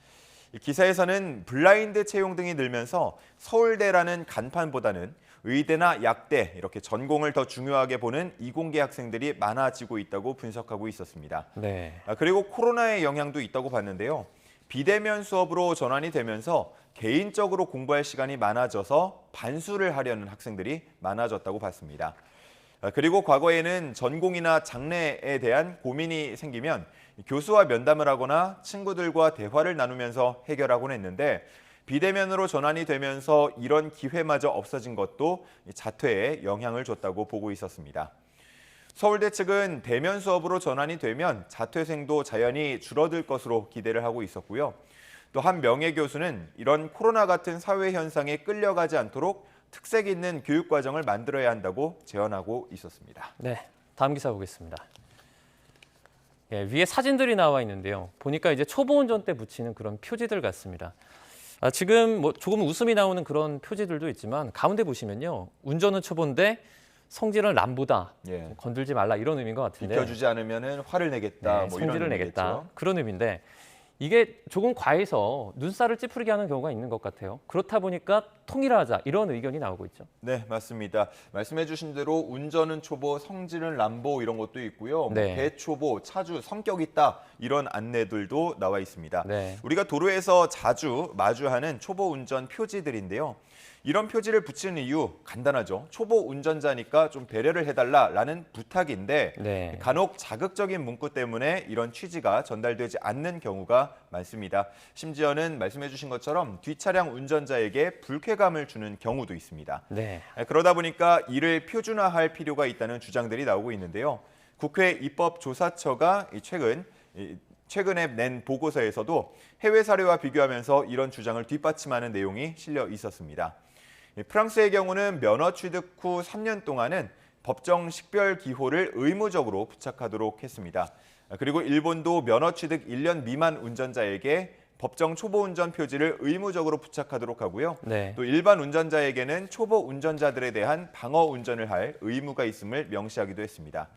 기사에서는 블라인드 채용 등이 늘면서 서울대라는 간판보다는 의대나 약대 이렇게 전공을 더 중요하게 보는 이공계 학생들이 많아지고 있다고 분석하고 있었습니다. 네. 그리고 코로나의 영향도 있다고 봤는데요. 비대면 수업으로 전환이 되면서 개인적으로 공부할 시간이 많아져서 반수를 하려는 학생들이 많아졌다고 봤습니다. 그리고 과거에는 전공이나 장래에 대한 고민이 생기면 교수와 면담을 하거나 친구들과 대화를 나누면서 해결하곤 했는데 비대면으로 전환이 되면서 이런 기회마저 없어진 것도 자퇴에 영향을 줬다고 보고 있었습니다. 서울대 측은 대면 수업으로 전환이 되면 자퇴생도 자연히 줄어들 것으로 기대를 하고 있었고요. 또 한 명예교수는 이런 코로나 같은 사회 현상에 끌려가지 않도록 특색 있는 교육 과정을 만들어야 한다고 제언하고 있었습니다. 네, 다음 기사 보겠습니다. 예, 위에 사진들이 나와 있는데요. 보니까 이제 초보 운전 때 붙이는 그런 표지들 같습니다. 지금 뭐 조금 웃음이 나오는 그런 표지들도 있지만 가운데 보시면요. 운전은 초보인데 성질은 람보다. 예. 건들지 말라 이런 의미인 것 같은데. 비켜주지 않으면 화를 내겠다. 네, 뭐 성질을 이런 내겠다. 의미겠죠. 그런 의미인데 이게 조금 과해서 눈살을 찌푸리게 하는 경우가 있는 것 같아요. 그렇다 보니까 통일하자 이런 의견이 나오고 있죠. 네, 맞습니다. 말씀해 주신 대로 운전은 초보, 성질은 람보 이런 것도 있고요. 네. 대초보, 차주, 성격 있다 이런 안내들도 나와 있습니다. 네. 우리가 도로에서 자주 마주하는 초보 운전 표지들인데요. 이런 표지를 붙이는 이유 간단하죠. 초보 운전자니까 좀 배려를 해달라라는 부탁인데 네. 간혹 자극적인 문구 때문에 이런 취지가 전달되지 않는 경우가 많습니다. 심지어는 말씀해 주신 것처럼 뒷차량 운전자에게 불쾌감을 주는 경우도 있습니다. 네. 그러다 보니까 이를 표준화할 필요가 있다는 주장들이 나오고 있는데요. 국회 입법조사처가 최근에 낸 보고서에서도 해외 사례와 비교하면서 이런 주장을 뒷받침하는 내용이 실려 있었습니다. 프랑스의 경우는 면허 취득 후 3년 동안은 법정 식별 기호를 의무적으로 부착하도록 했습니다. 그리고 일본도 면허 취득 1년 미만 운전자에게 법정 초보 운전 표지를 의무적으로 부착하도록 하고요. 네. 또 일반 운전자에게는 초보 운전자들에 대한 방어 운전을 할 의무가 있음을 명시하기도 했습니다.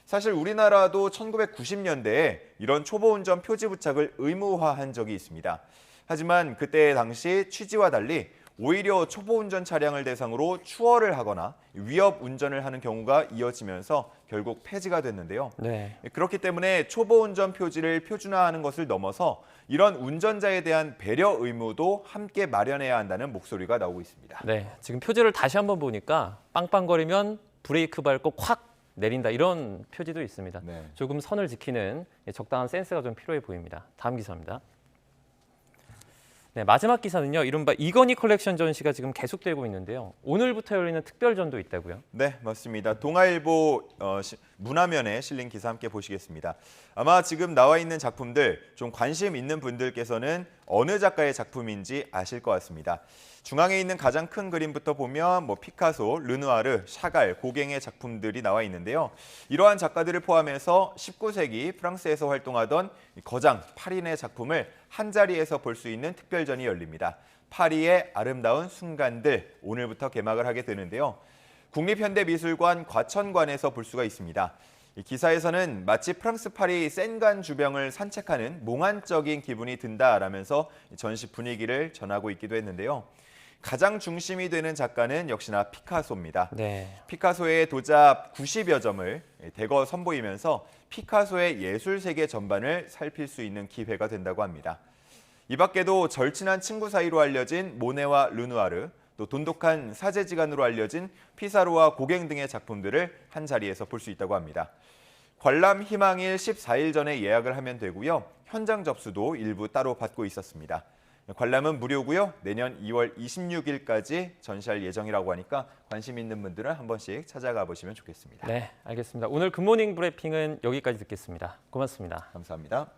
사실 우리나라도 1990년대에 이런 초보 운전 표지 부착을 의무화한 적이 있습니다. 하지만 그때 당시 취지와 달리 오히려 초보 운전 차량을 대상으로 추월을 하거나 위협 운전을 하는 경우가 이어지면서 결국 폐지가 됐는데요. 네. 그렇기 때문에 초보 운전 표지를 표준화하는 것을 넘어서 이런 운전자에 대한 배려 의무도 함께 마련해야 한다는 목소리가 나오고 있습니다. 네. 지금 표지를 다시 한번 보니까 빵빵거리면 브레이크 밟고 콱 내린다 이런 표지도 있습니다. 네. 조금 선을 지키는 적당한 센스가 좀 필요해 보입니다. 다음 기사입니다. 네, 마지막 기사는요. 이른바 이건희 컬렉션 전시가 지금 계속되고 있는데요. 오늘부터 열리는 특별전도 있다고요? 네, 맞습니다. 동아일보 문화면에 실린 기사 함께 보시겠습니다. 아마 지금 나와 있는 작품들 좀 관심 있는 분들께서는 어느 작가의 작품인지 아실 것 같습니다. 중앙에 있는 가장 큰 그림부터 보면 피카소, 르누아르, 샤갈, 고갱의 작품들이 나와 있는데요. 이러한 작가들을 포함해서 19세기 프랑스에서 활동하던 거장 파린의 작품을 한자리에서 볼 수 있는 특별전이 열립니다. 파리의 아름다운 순간들, 오늘부터 개막을 하게 되는데요. 국립현대미술관 과천관에서 볼 수가 있습니다. 이 기사에서는 마치 프랑스 파리 센간 주변을 산책하는 몽환적인 기분이 든다라면서 전시 분위기를 전하고 있기도 했는데요. 가장 중심이 되는 작가는 역시나 피카소입니다. 네. 피카소의 도잡 90여 점을 대거 선보이면서 피카소의 예술 세계 전반을 살필 수 있는 기회가 된다고 합니다. 이 밖에도 절친한 친구 사이로 알려진 모네와 르누아르, 또 돈독한 사제지간으로 알려진 피사로와 고갱 등의 작품들을 한자리에서 볼 수 있다고 합니다. 관람 희망일 14일 전에 예약을 하면 되고요. 현장 접수도 일부 따로 받고 있었습니다. 관람은 무료고요. 내년 2월 26일까지 전시할 예정이라고 하니까 관심 있는 분들은 한 번씩 찾아가 보시면 좋겠습니다. 네, 알겠습니다. 오늘 굿모닝 브리핑은 여기까지 듣겠습니다. 고맙습니다. 감사합니다.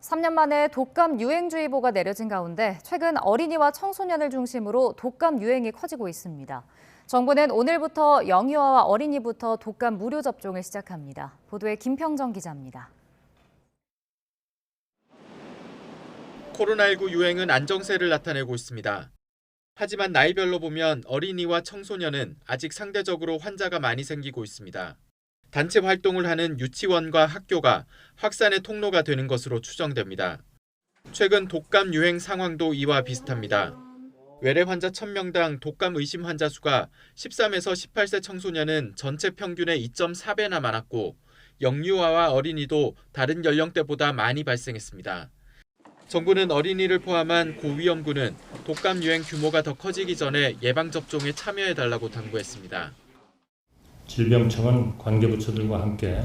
삼 년 만에 독감 유행주의보가 내려진 가운데 최근 어린이와 청소년을 중심으로 독감 유행이 커지고 있습니다. 정부는 오늘부터 영유아와 어린이부터 독감 무료 접종을 시작합니다. 보도에 김평정 기자입니다. 코로나19 유행은 안정세를 나타내고 있습니다. 하지만 나이별로 보면 어린이와 청소년은 아직 상대적으로 환자가 많이 생기고 있습니다. 단체 활동을 하는 유치원과 학교가 확산의 통로가 되는 것으로 추정됩니다. 최근 독감 유행 상황도 이와 비슷합니다. 외래 환자 1000명당 독감 의심 환자 수가 13에서 18세 청소년은 전체 평균의 2.4배나 많았고 영유아와 어린이도 다른 연령대보다 많이 발생했습니다. 정부는 어린이를 포함한 고위험군은 독감 유행 규모가 더 커지기 전에 예방접종에 참여해달라고 당부했습니다. 질병청은 관계부처들과 함께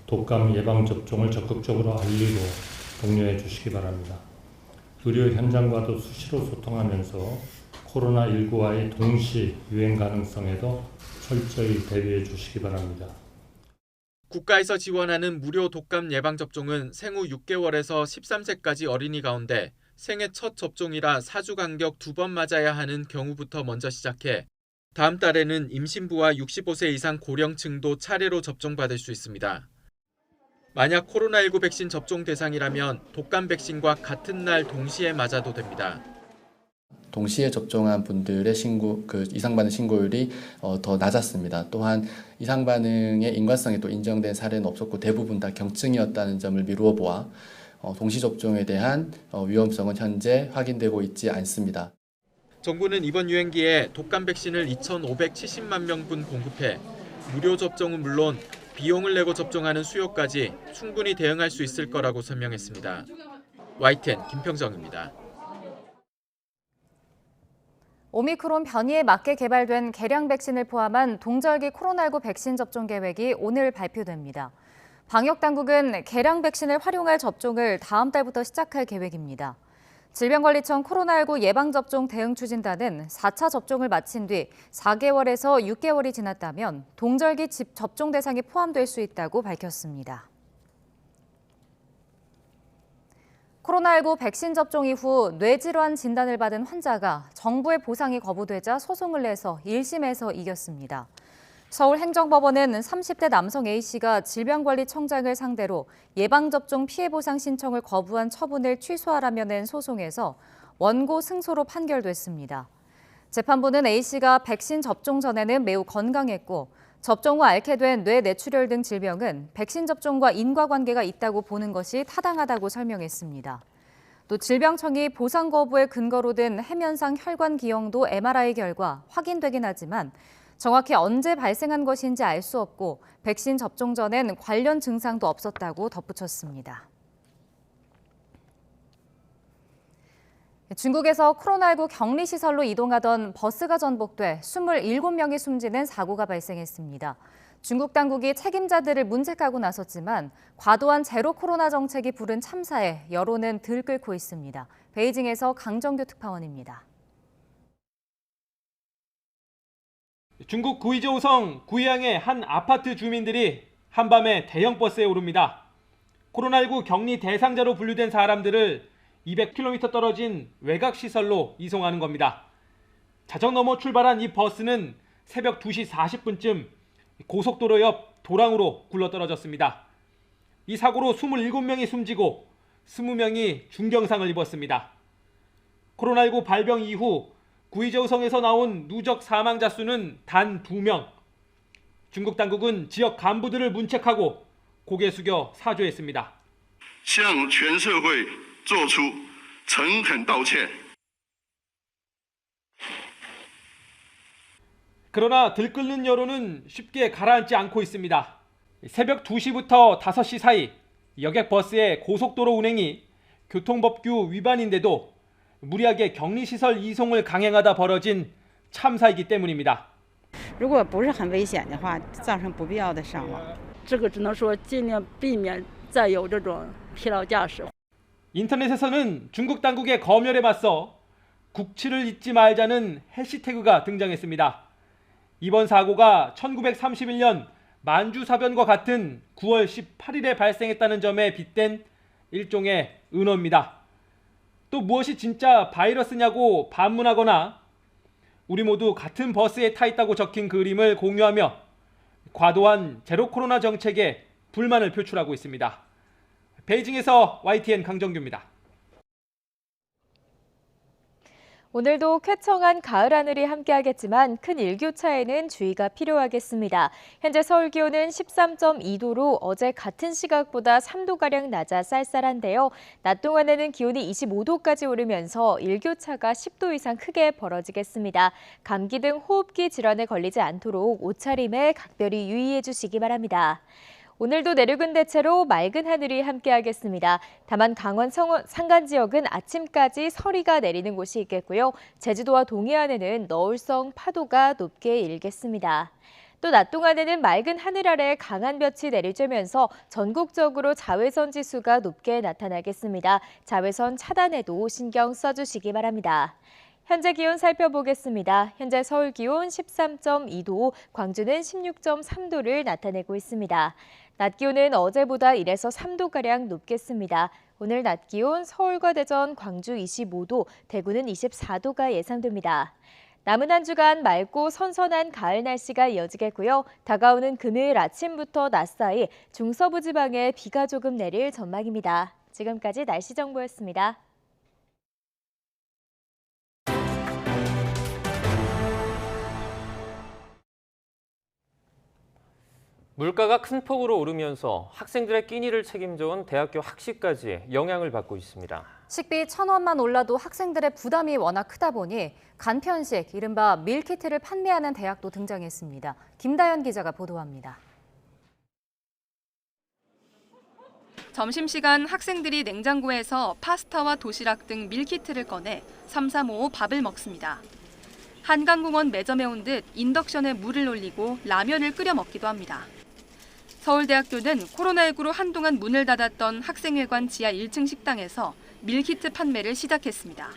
독감 예방접종을 적극적으로 알리고 독려해 주시기 바랍니다. 의료 현장과도 수시로 소통하면서 코로나19와의 동시 유행 가능성에도 철저히 대비해 주시기 바랍니다. 국가에서 지원하는 무료 독감 예방접종은 생후 6개월에서 13세까지 어린이 가운데 생애 첫 접종이라 4주 간격 2번 맞아야 하는 경우부터 먼저 시작해 다음 달에는 임신부와 65세 이상 고령층도 차례로 접종받을 수 있습니다. 만약 코로나19 백신 접종 대상이라면 독감 백신과 같은 날 동시에 맞아도 됩니다. 동시에 접종한 분들의 이상 반응 신고율이 더 낮았습니다. 또한 이상 반응의 인과성이 또 인정된 사례는 없었고 대부분 다 경증이었다는 점을 미루어 보아 동시 접종에 대한 위험성은 현재 확인되고 있지 않습니다. 정부는 이번 유행기에 독감 백신을 2,570만 명분 공급해 무료 접종은 물론 비용을 내고 접종하는 수요까지 충분히 대응할 수 있을 거라고 설명했습니다. YTN 김평정입니다. 오미크론 변이에 맞게 개발된 개량 백신을 포함한 동절기 코로나19 백신 접종 계획이 오늘 발표됩니다. 방역당국은 개량 백신을 활용할 접종을 다음 달부터 시작할 계획입니다. 질병관리청 코로나19 예방접종 대응추진단은 4차 접종을 마친 뒤 4개월에서 6개월이 지났다면 동절기 접종 대상에 포함될 수 있다고 밝혔습니다. 코로나19 백신 접종 이후 뇌질환 진단을 받은 환자가 정부의 보상이 거부되자 소송을 내서 1심에서 이겼습니다. 서울행정법원은 30대 남성 A씨가 질병관리청장을 상대로 예방접종 피해보상 신청을 거부한 처분을 취소하라며 낸 소송에서 원고 승소로 판결됐습니다. 재판부는 A씨가 백신 접종 전에는 매우 건강했고 접종 후 앓게 된 뇌 뇌출혈 등 질병은 백신 접종과 인과관계가 있다고 보는 것이 타당하다고 설명했습니다. 또 질병청이 보상 거부의 근거로 든 해면상 혈관 기형도 MRI 결과 확인되긴 하지만 정확히 언제 발생한 것인지 알 수 없고 백신 접종 전엔 관련 증상도 없었다고 덧붙였습니다. 중국에서 코로나19 격리시설로 이동하던 버스가 전복돼 27명이 숨지는 사고가 발생했습니다. 중국 당국이 책임자들을 문책하고 나섰지만 과도한 제로 코로나 정책이 부른 참사에 여론은 들끓고 있습니다. 베이징에서 강정규 특파원입니다. 중국 구이저우성 구이양의 한 아파트 주민들이 한밤에 대형 버스에 오릅니다. 코로나19 격리 대상자로 분류된 사람들을 200km 떨어진 외곽시설로 이송하는 겁니다. 자정 넘어 출발한 이 버스는 새벽 2시 40분쯤 고속도로 옆 도랑으로 굴러떨어졌습니다. 이 사고로 27명이 숨지고 20명이 중경상을 입었습니다. 코로나19 발병 이후 구이저우성에서 나온 누적 사망자 수는 단 2명. 중국 당국은 지역 간부들을 문책하고 고개 숙여 사죄했습니다. 向全社会做出诚恳道歉. 그러나 들끓는 여론은 쉽게 가라앉지 않고 있습니다. 새벽 2시부터 5시 사이 여객버스의 고속도로 운행이 교통법규 위반인데도 무리하게 격리시설 이송을 강행하다 벌어진 참사이기 때문입니다. 如果不是很危险的话，造成不必要的伤亡。这个只能说尽量避免再有这种疲劳驾驶。 인터넷에서는 중국 당국의 검열에 맞서 국치를 잊지 말자는 해시태그가 등장했습니다. 이번 사고가 1931년 만주사변과 같은 9월 18일에 발생했다는 점에 빗댄 일종의 은어입니다. 또 무엇이 진짜 바이러스냐고 반문하거나 우리 모두 같은 버스에 타 있다고 적힌 그림을 공유하며 과도한 제로 코로나 정책에 불만을 표출하고 있습니다. 베이징에서 YTN 강정규입니다. 오늘도 쾌청한 가을 하늘이 함께하겠지만 큰 일교차에는 주의가 필요하겠습니다. 현재 서울 기온은 13.2도로 어제 같은 시각보다 3도가량 낮아 쌀쌀한데요. 낮 동안에는 기온이 25도까지 오르면서 일교차가 10도 이상 크게 벌어지겠습니다. 감기 등 호흡기 질환에 걸리지 않도록 옷차림에 각별히 유의해 주시기 바랍니다. 오늘도 내륙은 대체로 맑은 하늘이 함께하겠습니다. 다만 강원 산간 지역은 아침까지 서리가 내리는 곳이 있겠고요. 제주도와 동해안에는 너울성 파도가 높게 일겠습니다. 또 낮 동안에는 맑은 하늘 아래 강한 볕이 내리쬐면서 전국적으로 자외선 지수가 높게 나타나겠습니다. 자외선 차단에도 신경 써주시기 바랍니다. 현재 기온 살펴보겠습니다. 현재 서울 기온 13.2도, 광주는 16.3도를 나타내고 있습니다. 낮 기온은 어제보다 1에서 3도가량 높겠습니다. 오늘 낮 기온 서울과 대전, 광주 25도, 대구는 24도가 예상됩니다. 남은 한 주간 맑고 선선한 가을 날씨가 이어지겠고요. 다가오는 금요일 아침부터 낮 사이 중서부 지방에 비가 조금 내릴 전망입니다. 지금까지 날씨 정보였습니다. 물가가 큰 폭으로 오르면서 학생들의 끼니를 책임져온 대학교 학식까지 영향을 받고 있습니다. 식비 1,000원만 올라도 학생들의 부담이 워낙 크다 보니 간편식, 이른바 밀키트를 판매하는 대학도 등장했습니다. 김다연 기자가 보도합니다. 점심시간 학생들이 냉장고에서 파스타와 도시락 등 밀키트를 꺼내 삼삼오오 밥을 먹습니다. 한강공원 매점에 온 듯 인덕션에 물을 올리고 라면을 끓여 먹기도 합니다. 서울대학교는 코로나19로 한동안 문을 닫았던 학생회관 지하 1층 식당에서 밀키트 판매를 시작했습니다.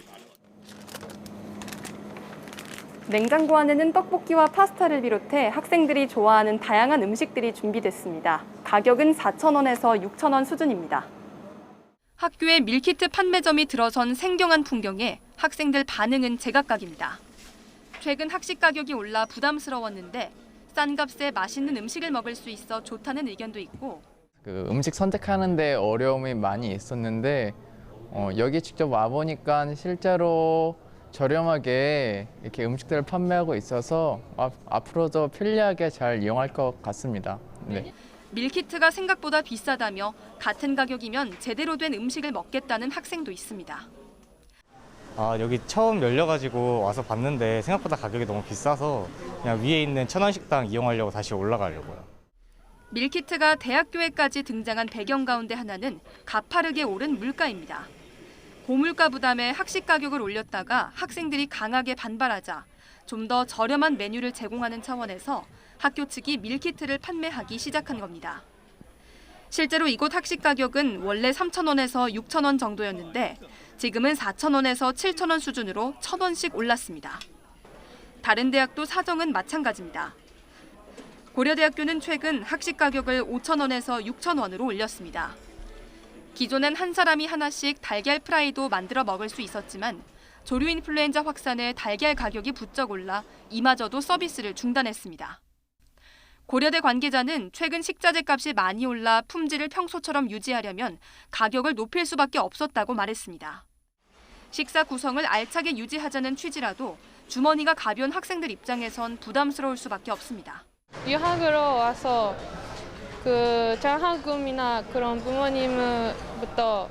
냉장고 안에는 떡볶이와 파스타를 비롯해 학생들이 좋아하는 다양한 음식들이 준비됐습니다. 가격은 4,000원에서 6,000원 수준입니다. 학교에 밀키트 판매점이 들어선 생경한 풍경에 학생들 반응은 제각각입니다. 최근 학식 가격이 올라 부담스러웠는데 싼 값에 맛있는 음식을 먹을 수 있어 좋다는 의견도 있고 음식 선택하는데 어려움이 많이 있었는데 여기 직접 와보니까 실제로 저렴하게 이렇게 음식들을 판매하고 있어서 앞으로도 편리하게 잘 이용할 것 같습니다. 네. 밀키트가 생각보다 비싸다며 같은 가격이면 제대로 된 음식을 먹겠다는 학생도 있습니다. 여기 처음 열려가지고 와서 봤는데 생각보다 가격이 너무 비싸서 그냥 위에 있는 천원식당 이용하려고 다시 올라가려고요. 밀키트가 대학교에까지 등장한 배경 가운데 하나는 가파르게 오른 물가입니다. 고물가 부담에 학식 가격을 올렸다가 학생들이 강하게 반발하자 좀 더 저렴한 메뉴를 제공하는 차원에서 학교 측이 밀키트를 판매하기 시작한 겁니다. 실제로 이곳 학식 가격은 원래 3,000원에서 6,000원 정도였는데 지금은 4,000원에서 7,000원 수준으로 1,000원씩 올랐습니다. 다른 대학도 사정은 마찬가지입니다. 고려대학교는 최근 학식 가격을 5,000원에서 6,000원으로 올렸습니다. 기존엔 한 사람이 하나씩 달걀 프라이도 만들어 먹을 수 있었지만 조류 인플루엔자 확산에 달걀 가격이 부쩍 올라 이마저도 서비스를 중단했습니다. 고려대 관계자는 최근 식자재 값이 많이 올라 품질을 평소처럼 유지하려면 가격을 높일 수밖에 없었다고 말했습니다. 식사 구성을 알차게 유지하자는 취지라도 주머니가 가벼운 학생들 입장에선 부담스러울 수밖에 없습니다. 유학으로 와서 장학금이나 그런 부모님부터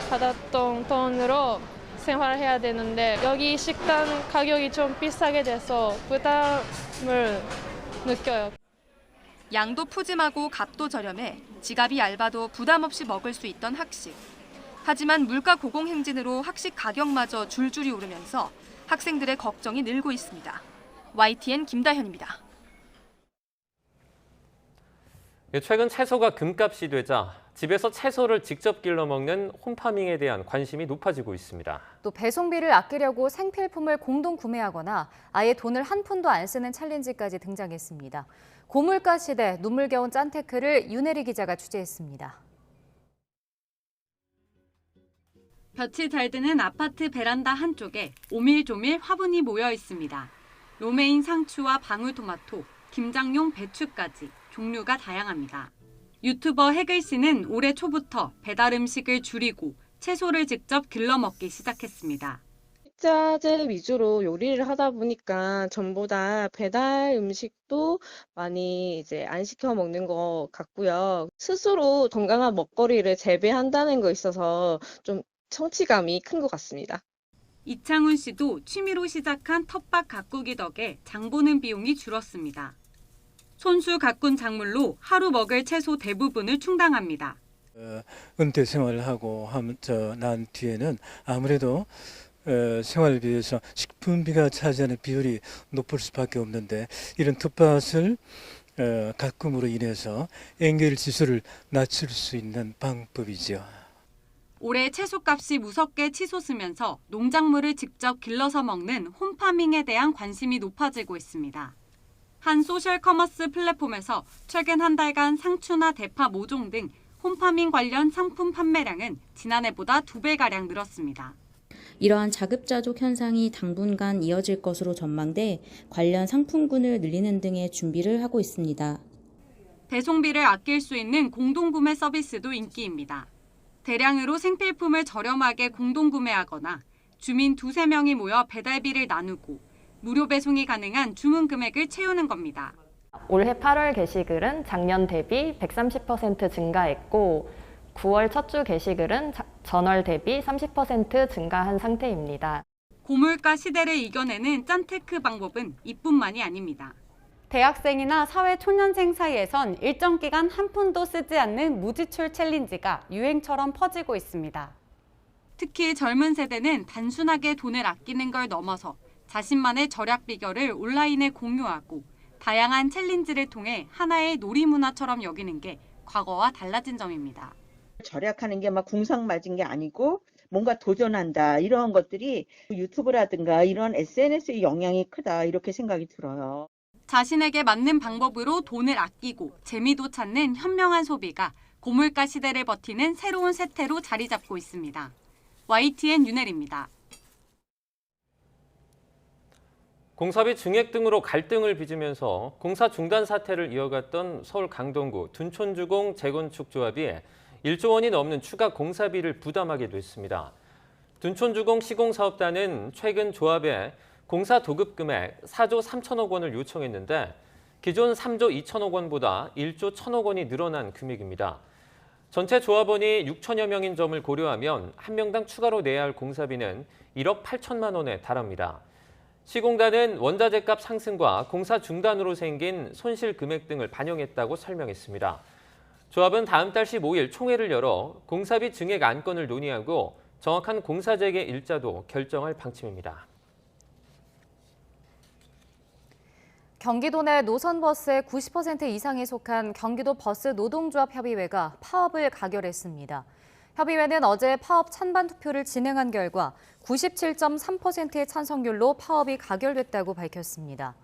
받았던 돈으로 생활해야 되는데 여기 식당 가격이 좀 비싸게 돼서 부담을 느껴요. 양도 푸짐하고 값도 저렴해 지갑이 얇아도 부담 없이 먹을 수 있던 학식. 하지만 물가 고공행진으로 학식 가격마저 줄줄이 오르면서 학생들의 걱정이 늘고 있습니다. YTN 김다현입니다. 최근 채소가 금값이 되자 집에서 채소를 직접 길러 먹는 홈파밍에 대한 관심이 높아지고 있습니다. 또 배송비를 아끼려고 생필품을 공동 구매하거나 아예 돈을 한 푼도 안 쓰는 챌린지까지 등장했습니다. 고물가 시대 눈물겨운 짠테크를 윤혜리 기자가 취재했습니다. 볕이 잘 드는 아파트 베란다 한쪽에 오밀조밀 화분이 모여 있습니다. 로메인 상추와 방울토마토, 김장용 배추까지 종류가 다양합니다. 유튜버 해글 씨는 올해 초부터 배달 음식을 줄이고 채소를 직접 길러 먹기 시작했습니다. 식자재 위주로 요리를 하다 보니까 전보다 배달 음식도 많이 이제 안 시켜 먹는 것 같고요. 스스로 건강한 먹거리를 재배한다는 거 있어서 좀 성취감이 큰 것 같습니다. 이창훈 씨도 취미로 시작한 텃밭 가꾸기 덕에 장 보는 비용이 줄었습니다. 손수 가꾼 작물로 하루 먹을 채소 대부분을 충당합니다. 은퇴 생활을 하고 난 뒤에는 아무래도 생활비에서 식품비가 차지하는 비율이 높을 수밖에 없는데 이런 텃밭을 가꿈으로 인해서 엔겔 지수를 낮출 수 있는 방법이죠. 올해 채소값이 무섭게 치솟으면서 농작물을 직접 길러서 먹는 홈파밍에 대한 관심이 높아지고 있습니다. 한 소셜 커머스 플랫폼에서 최근 한 달간 상추나 대파 모종 등 홈파밍 관련 상품 판매량은 지난해보다 2배가량 늘었습니다. 이러한 자급자족 현상이 당분간 이어질 것으로 전망돼 관련 상품군을 늘리는 등의 준비를 하고 있습니다. 배송비를 아낄 수 있는 공동구매 서비스도 인기입니다. 대량으로 생필품을 저렴하게 공동구매하거나 주민 2-3명이 모여 배달비를 나누고 무료 배송이 가능한 주문 금액을 채우는 겁니다. 올해 8월 게시글은 작년 대비 130% 증가했고 9월 첫 주 게시글은 전월 대비 30% 증가한 상태입니다. 고물가 시대를 이겨내는 짠테크 방법은 이뿐만이 아닙니다. 대학생이나 사회 초년생 사이에선 일정 기간 한 푼도 쓰지 않는 무지출 챌린지가 유행처럼 퍼지고 있습니다. 특히 젊은 세대는 단순하게 돈을 아끼는 걸 넘어서 자신만의 절약 비결을 온라인에 공유하고 다양한 챌린지를 통해 하나의 놀이문화처럼 여기는 게 과거와 달라진 점입니다. 절약하는 게 막 궁상맞은 게 아니고 뭔가 도전한다 이런 것들이 유튜브라든가 이런 SNS의 영향이 크다 이렇게 생각이 들어요. 자신에게 맞는 방법으로 돈을 아끼고 재미도 찾는 현명한 소비가 고물가 시대를 버티는 새로운 세태로 자리 잡고 있습니다. YTN 윤혜리입니다. 공사비 증액 등으로 갈등을 빚으면서 공사 중단 사태를 이어갔던 서울 강동구 둔촌주공 재건축조합이 1조 원이 넘는 추가 공사비를 부담하게 됐습니다. 둔촌주공 시공사업단은 최근 조합에 공사 도급 금액 4조 3천억 원을 요청했는데 기존 3조 2천억 원보다 1조 1천억 원이 늘어난 금액입니다. 전체 조합원이 6천여 명인 점을 고려하면 한 명당 추가로 내야 할 공사비는 1억 8천만 원에 달합니다. 시공단은 원자재값 상승과 공사 중단으로 생긴 손실 금액 등을 반영했다고 설명했습니다. 조합은 다음 달 15일 총회를 열어 공사비 증액 안건을 논의하고 정확한 공사 재개 일자도 결정할 방침입니다. 경기도 내 노선버스의 90% 이상에 속한 경기도 버스 노동조합 협의회가 파업을 가결했습니다. 협의회는 어제 파업 찬반 투표를 진행한 결과 97.3%의 찬성률로 파업이 가결됐다고 밝혔습니다.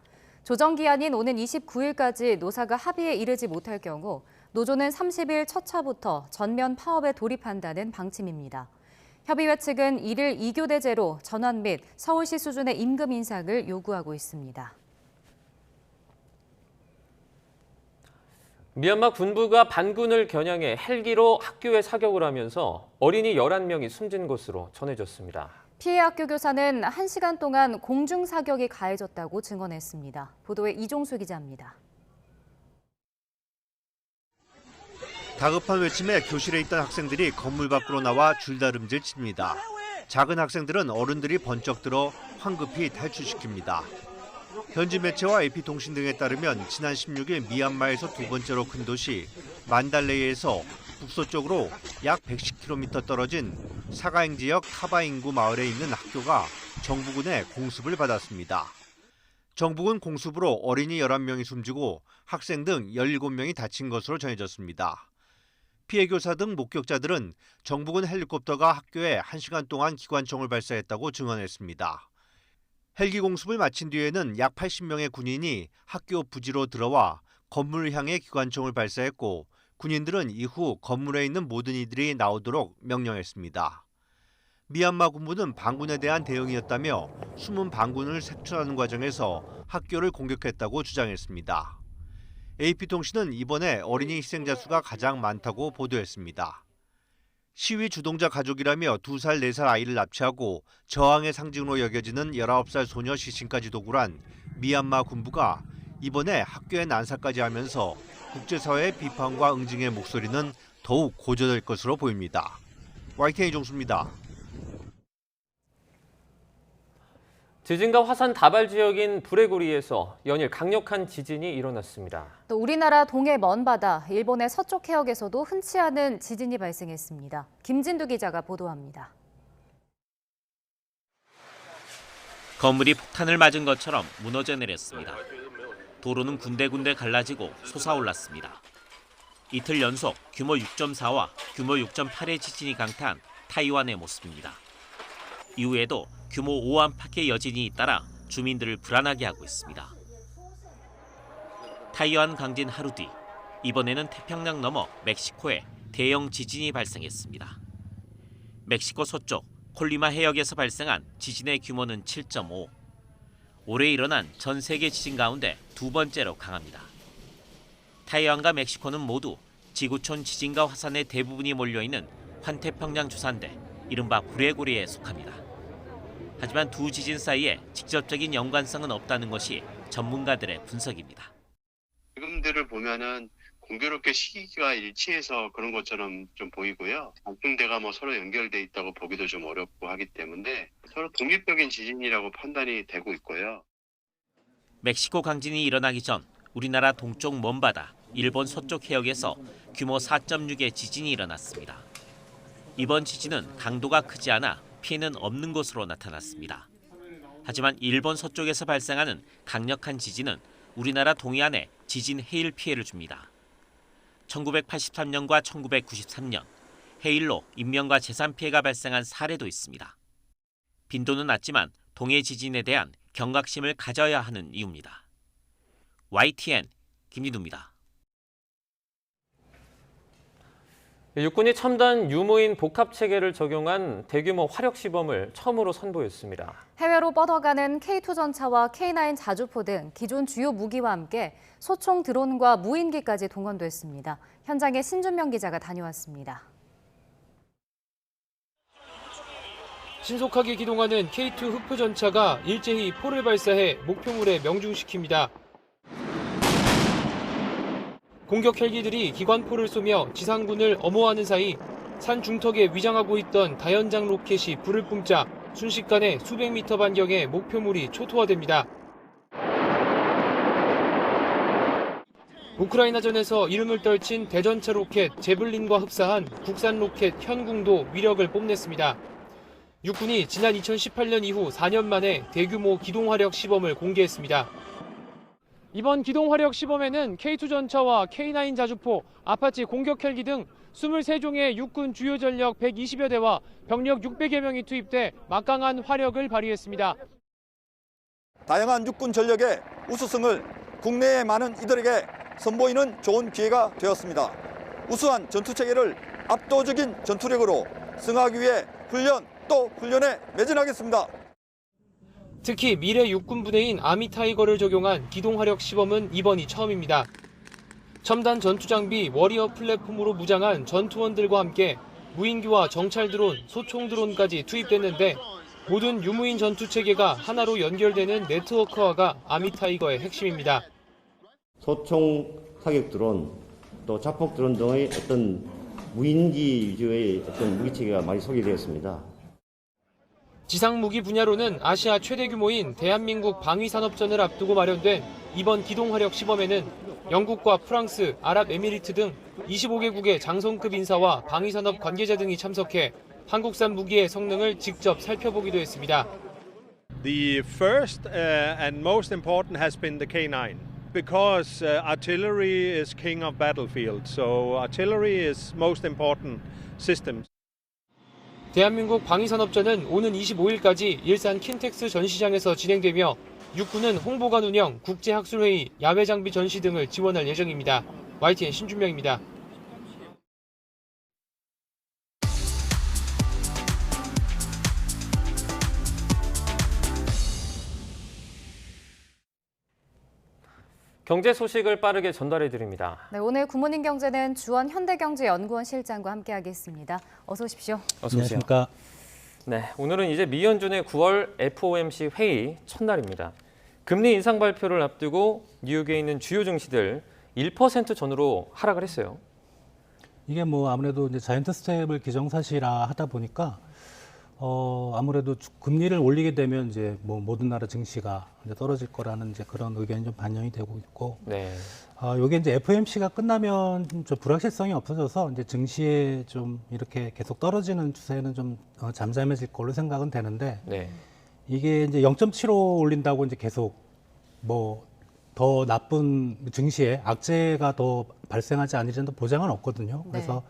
조정 기한인 오는 29일까지 노사가 합의에 이르지 못할 경우 노조는 30일 첫 차부터 전면 파업에 돌입한다는 방침입니다. 협의회 측은 이를 2교대제로 전환 및 서울시 수준의 임금 인상을 요구하고 있습니다. 미얀마 군부가 반군을 겨냥해 헬기로 학교에 사격을 하면서 어린이 11명이 숨진 것으로 전해졌습니다. 피해 학교 교사는 1시간 동안 공중 사격이 가해졌다고 증언했습니다. 보도에 이종수 기자입니다. 다급한 외침에 교실에 있던 학생들이 건물 밖으로 나와 줄다름질 칩니다. 작은 학생들은 어른들이 번쩍 들어 황급히 탈출시킵니다. 현지 매체와 AP통신 등에 따르면 지난 16일 미얀마에서 두 번째로 큰 도시 만달레이에서 북서쪽으로 약 110km 떨어진 사가행 지역 타바 인구 마을에 있는 학교가 정부군의 공습을 받았습니다. 정부군 공습으로 어린이 11명이 숨지고 학생 등 17명이 다친 것으로 전해졌습니다. 피해 교사 등 목격자들은 정부군 헬리콥터가 학교에 1시간 동안 기관총을 발사했다고 증언했습니다. 헬기 공습을 마친 뒤에는 약 80명의 군인이 학교 부지로 들어와 건물을 향해 기관총을 발사했고 군인들은 이후 건물에 있는 모든 이들이 나오도록 명령했습니다. 미얀마 군부는 반군에 대한 대응이었다며 숨은 반군을 색출하는 과정에서 학교를 공격했다고 주장했습니다. AP통신은 이번에 어린이 희생자 수가 가장 많다고 보도했습니다. 시위 주동자 가족이라며 2살, 4살 아이를 납치하고 저항의 상징으로 여겨지는 19살 소녀 시신까지 도굴한 미얀마 군부가 이번에 학교에 난사까지 하면서 국제사회의 비판과 응징의 목소리는 더욱 고조될 것으로 보입니다. YTN 이종수입니다. 지진과 화산 다발 지역인 브레고리에서 연일 강력한 지진이 일어났습니다. 또 우리나라 동해 먼바다, 일본의 서쪽 해역에서도 흔치 않은 지진이 발생했습니다. 김진두 기자가 보도합니다. 건물이 폭탄을 맞은 것처럼 무너져 내렸습니다. 도로는 군데군데 갈라지고 솟아올랐습니다. 이틀 연속 규모 6.4와 규모 6.8의 지진이 강타한 타이완의 모습입니다. 이후에도 규모 5 안팎의 여진이 잇따라 주민들을 불안하게 하고 있습니다. 타이완 강진 하루 뒤, 이번에는 태평양 너머 멕시코에 대형 지진이 발생했습니다. 멕시코 서쪽 콜리마 해역에서 발생한 지진의 규모는 7.5. 올해 일어난 전 세계 지진 가운데 두 번째로 강합니다. 타이완과 멕시코는 모두 지구촌 지진과 화산의 대부분이 몰려있는 환태평양 주산대, 이른바 브레고리에 속합니다. 하지만 두 지진 사이에 직접적인 연관성은 없다는 것이 전문가들의 분석입니다. 지금들을 보면은 공교롭게 시기가 일치해서 그런 것처럼 좀 보이고요. 양등대가 서로 연결돼 있다고 보기도 좀 어렵고 하기 때문에 서로 독립적인 지진이라고 판단이 되고 있고요. 멕시코 강진이 일어나기 전 우리나라 동쪽 먼바다, 일본 서쪽 해역에서 규모 4.6의 지진이 일어났습니다. 이번 지진은 강도가 크지 않아 피해는 없는 것으로 나타났습니다. 하지만 일본 서쪽에서 발생하는 강력한 지진은 우리나라 동해안에 지진 해일 피해를 줍니다. 1983년과 1993년 해일로 인명과 재산 피해가 발생한 사례도 있습니다. 빈도는 낮지만 동해 지진에 대한 경각심을 가져야 하는 이유입니다. YTN 김진두입니다. 육군이 첨단 유무인 복합 체계를 적용한 대규모 화력 시범을 처음으로 선보였습니다. 해외로 뻗어가는 K2 전차와 K9 자주포 등 기존 주요 무기와 함께 소총 드론과 무인기까지 동원됐습니다. 현장에 신준명 기자가 다녀왔습니다. 신속하게 기동하는 K2 흑표 전차가 일제히 포를 발사해 목표물에 명중시킵니다. 공격 헬기들이 기관포를 쏘며 지상군을 엄호하는 사이 산 중턱에 위장하고 있던 다연장 로켓이 불을 뿜자 순식간에 수백 미터 반경의 목표물이 초토화됩니다. 우크라이나전에서 이름을 떨친 대전차 로켓 제블린과 흡사한 국산 로켓 현궁도 위력을 뽐냈습니다. 육군이 지난 2018년 이후 4년 만에 대규모 기동화력 시범을 공개했습니다. 이번 기동화력 시범에는 K2 전차와 K9 자주포, 아파치 공격 헬기 등 23종의 육군 주요 전력 120여 대와 병력 600여 명이 투입돼 막강한 화력을 발휘했습니다. 다양한 육군 전력의 우수성을 국내의 많은 이들에게 선보이는 좋은 기회가 되었습니다. 우수한 전투체계를 압도적인 전투력으로 승하기 위해 또 훈련에 매진하겠습니다. 특히 미래 육군 부대인 아미타이거를 적용한 기동화력 시범은 이번이 처음입니다. 첨단 전투장비 워리어 플랫폼으로 무장한 전투원들과 함께 무인기와 정찰 드론, 소총 드론까지 투입됐는데 모든 유무인 전투체계가 하나로 연결되는 네트워크화가 아미타이거의 핵심입니다. 소총 사격 드론, 또 자폭 드론 등의 어떤 무인기 위주의 어떤 무기체계가 많이 소개되었습니다. 지상무기 분야로는 아시아 최대 규모인 대한민국 방위산업전을 앞두고 마련된 이번 기동화력 시범에는 영국과 프랑스, 아랍에미리트 등 25개국의 장성급 인사와 방위산업 관계자 등이 참석해 한국산 무기의 성능을 직접 살펴보기도 했습니다. The first and most important has been the K9 because artillery is king of battlefield. So artillery is most important system. 대한민국 방위산업전은 오는 25일까지 일산 킨텍스 전시장에서 진행되며 육군은 홍보관 운영, 국제학술회의, 야외장비 전시 등을 지원할 예정입니다. YTN 신준명입니다. 경제 소식을 빠르게 전달해 드립니다. 네, 오늘 굿모닝 경제는 주원 현대경제연구원 실장과 함께하겠습니다. 어서 오십시오. 어서 오세요. 안녕하십니까. 네, 오늘은 이제 미연준의 9월 FOMC 회의 첫날입니다. 금리 인상 발표를 앞두고 뉴욕에 있는 주요 증시들 1% 전후로 하락을 했어요. 이게 뭐 아무래도 이제 자이언트 스텝을 기정사실화 하다 보니까 아무래도 금리를 올리게 되면 이제 뭐 모든 나라 증시가 이제 떨어질 거라는 이제 그런 의견이 좀 반영이 되고 있고, 네. 요게 이제 FOMC가 끝나면 좀 불확실성이 없어져서 이제 증시에 좀 이렇게 계속 떨어지는 추세는 좀 잠잠해질 걸로 생각은 되는데, 네. 이게 이제 0.75 올린다고 이제 계속 뭐 더 나쁜 증시에 악재가 더 발생하지 않으리는 보장은 없거든요. 네. 그래서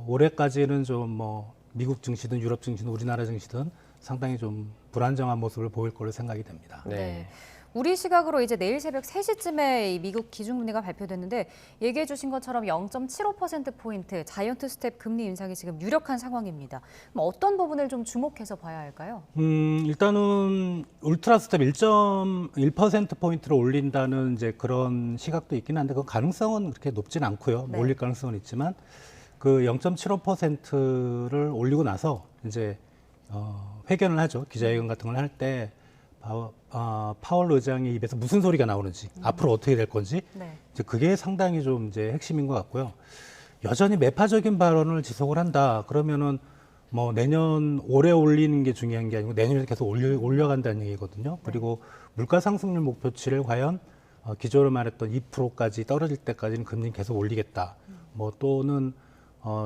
올해까지는 좀 뭐 미국 증시든 유럽 증시든 우리나라 증시든 상당히 좀 불안정한 모습을 보일 걸로 생각이 됩니다. 네. 우리 시각으로 이제 내일 새벽 3시쯤에 이 미국 기준금리가 발표됐는데 얘기해 주신 것처럼 0.75%포인트 자이언트 스텝 금리 인상이 지금 유력한 상황입니다. 그럼 어떤 부분을 좀 주목해서 봐야 할까요? 일단은 울트라 스텝 1.1%포인트로 올린다는 이제 그런 시각도 있긴 한데 그 가능성은 그렇게 높진 않고요. 네. 올릴 가능성은 있지만 그 0.75%를 올리고 나서 이제 회견을 하죠. 기자회견 같은 걸 할 때 파월 의장의 입에서 무슨 소리가 나오는지, 앞으로 어떻게 될 건지, 네. 이제 그게 상당히 좀 이제 핵심인 것 같고요. 여전히 매파적인 발언을 지속을 한다. 그러면은 뭐 내년 올해 올리는 게 중요한 게 아니고 내년에 계속 올려간다는 얘기거든요. 그리고 물가 상승률 목표치를 과연 기존으로 말했던 2%까지 떨어질 때까지는 금리 계속 올리겠다. 뭐 또는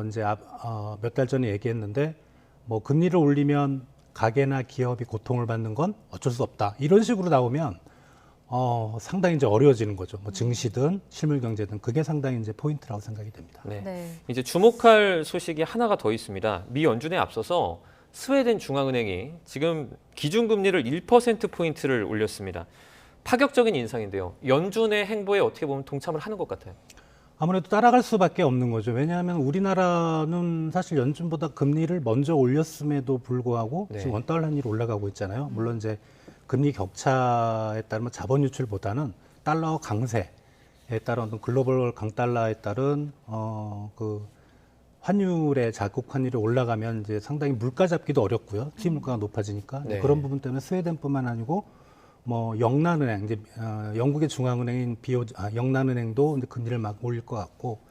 이제 몇 달 전에 얘기했는데 뭐 금리를 올리면 가게나 기업이 고통을 받는 건 어쩔 수 없다. 이런 식으로 나오면 상당히 이제 어려워지는 거죠. 뭐 증시든 실물 경제든 그게 상당히 이제 포인트라고 생각이 됩니다. 네. 네. 이제 주목할 소식이 하나가 더 있습니다. 미 연준에 앞서서 스웨덴 중앙은행이 지금 기준금리를 1%포인트를 올렸습니다. 파격적인 인상인데요. 연준의 행보에 어떻게 보면 동참을 하는 것 같아요. 아무래도 따라갈 수밖에 없는 거죠. 왜냐하면 우리나라는 사실 연준보다 금리를 먼저 올렸음에도 불구하고 네. 지금 원달러율이 올라가고 있잖아요. 물론 이제 금리 격차에 따르면 자본 유출보다는 달러 강세에 따른 어떤 글로벌 강달러에 따른 그 환율의 자국 환율이 올라가면 이제 상당히 물가 잡기도 어렵고요. 투입 물가가 높아지니까 네. 그런 부분 때문에 스웨덴뿐만 아니고 뭐 영란은행 이제 영국의 중앙은행인 영란은행도 이제 금리를 막 올릴 것 같고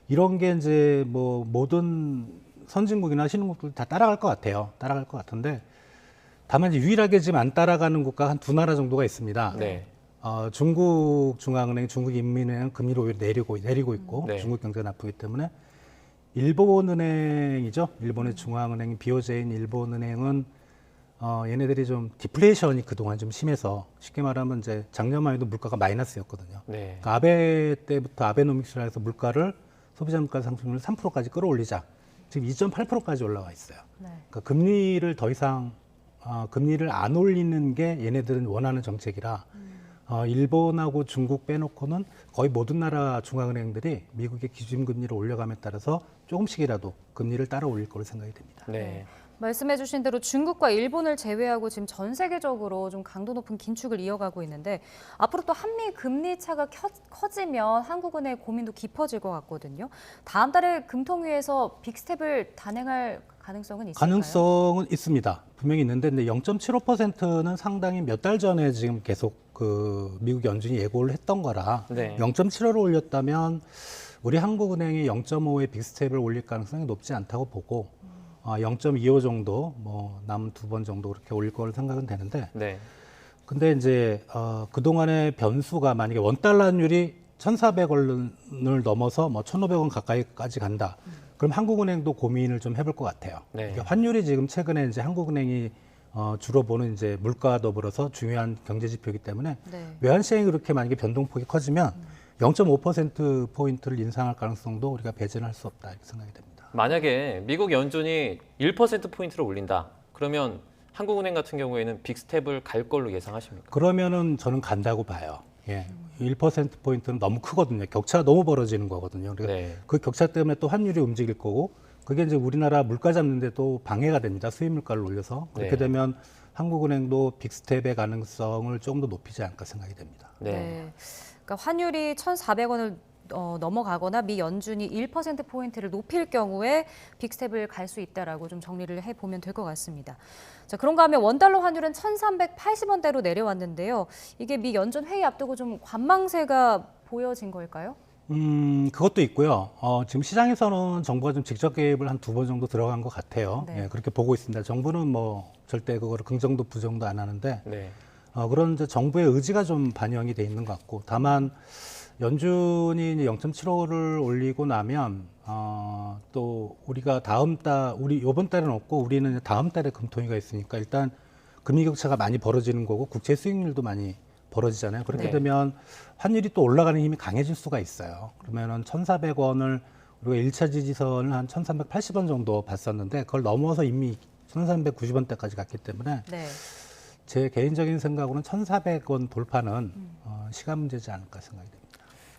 이런 게 이제 뭐 모든 선진국이나 신흥국들 다 따라갈 것 같아요. 따라갈 것 같은데 다만 이제 유일하게 지금 안 따라가는 국가가 한 두 나라 정도가 있습니다. 네. 중국 중앙은행, 중국 인민은행은 금리를 오히려 내리고 있고 네. 중국 경제가 나쁘기 때문에 일본은행이죠. 일본의 중앙은행 BOJ인 일본은행은 얘네들이 좀 디플레이션이 그동안 좀 심해서 쉽게 말하면 이제 작년만 해도 물가가 마이너스였거든요. 네. 그러니까 아베 때부터 아베노믹스라 해서 물가를 소비자 물가 상승률을 3%까지 끌어올리자 지금 2.8%까지 올라와 있어요. 네. 그러니까 금리를 더 이상 금리를 안 올리는 게 얘네들은 원하는 정책이라 일본하고 중국 빼놓고는 거의 모든 나라 중앙은행들이 미국의 기준금리를 올려감에 따라서 조금씩이라도 금리를 따라 올릴 거로 생각이 됩니다. 네. 말씀해 주신 대로 중국과 일본을 제외하고 지금 전 세계적으로 좀 강도 높은 긴축을 이어가고 있는데 앞으로 또 한미 금리 차가 커지면 한국은행의 고민도 깊어질 것 같거든요. 다음 달에 금통위에서 빅스텝을 단행할 가능성은 있을까요? 가능성은 있습니다. 분명히 있는데 0.75%는 상당히 몇 달 전에 지금 계속 그 미국 연준이 예고를 했던 거라 네. 0.75로 올렸다면 우리 한국은행이 0.5의 빅스텝을 올릴 가능성이 높지 않다고 보고 0.25 정도, 뭐 남은 두 번 정도 그렇게 올릴 거로 생각은 되는데, 네. 근데 이제 그 동안의 변수가 만약에 원달러율이 1,400원을 넘어서 뭐 1,500원 가까이까지 간다. 그럼 한국은행도 고민을 좀 해볼 것 같아요. 네. 그러니까 환율이 지금 최근에 이제 한국은행이 주로 보는 이제 물가와 더불어서 중요한 경제 지표이기 때문에 네. 외환 시장이 그렇게 만약에 변동폭이 커지면 0.5% 포인트를 인상할 가능성도 우리가 배제는 할 수 없다 이렇게 생각이 됩니다. 만약에 미국 연준이 1% 포인트를 올린다. 그러면 한국은행 같은 경우에는 빅스텝을 갈 걸로 예상하십니까? 그러면은 저는 간다고 봐요. 예. 1% 포인트는 너무 크거든요. 격차가 너무 벌어지는 거거든요. 그러니까 네. 그 격차 때문에 또 환율이 움직일 거고 그게 이제 우리나라 물가 잡는데 또 방해가 됩니다. 수입 물가를 올려서 그렇게 네. 되면 한국은행도 빅스텝의 가능성을 조금 더 높이지 않을까 생각이 됩니다. 네. 그러니까 환율이 1,400원을 넘어가거나 미 연준이 1%포인트를 높일 경우에 빅스텝을 갈 수 있다라고 좀 정리를 해보면 될 것 같습니다. 자, 그런가 하면 원달러 환율은 1,380원대로 내려왔는데요. 이게 미 연준 회의 앞두고 좀 관망세가 보여진 걸까요? 그것도 있고요. 지금 시장에서는 정부가 좀 직접 개입을 한 2번 정도 들어간 것 같아요. 네. 예, 그렇게 보고 있습니다. 정부는 뭐 절대 그거를 긍정도 부정도 안 하는데 네. 그런 이제 정부의 의지가 좀 반영이 돼 있는 것 같고 다만 연준이 0.75를 올리고 나면 또 우리가 우리 이번 달은 없고 우리는 다음 달에 금통위가 있으니까 일단 금리 격차가 많이 벌어지는 거고 국채 수익률도 많이 벌어지잖아요. 그렇게 네. 되면 환율이 또 올라가는 힘이 강해질 수가 있어요. 그러면은 1,400원을 우리가 1차 지지선을 한 1,380원 정도 봤었는데 그걸 넘어서 이미 1,390원대까지 갔기 때문에 네. 제 개인적인 생각으로는 1,400원 돌파는 시간 문제지 않을까 생각이 됩니다.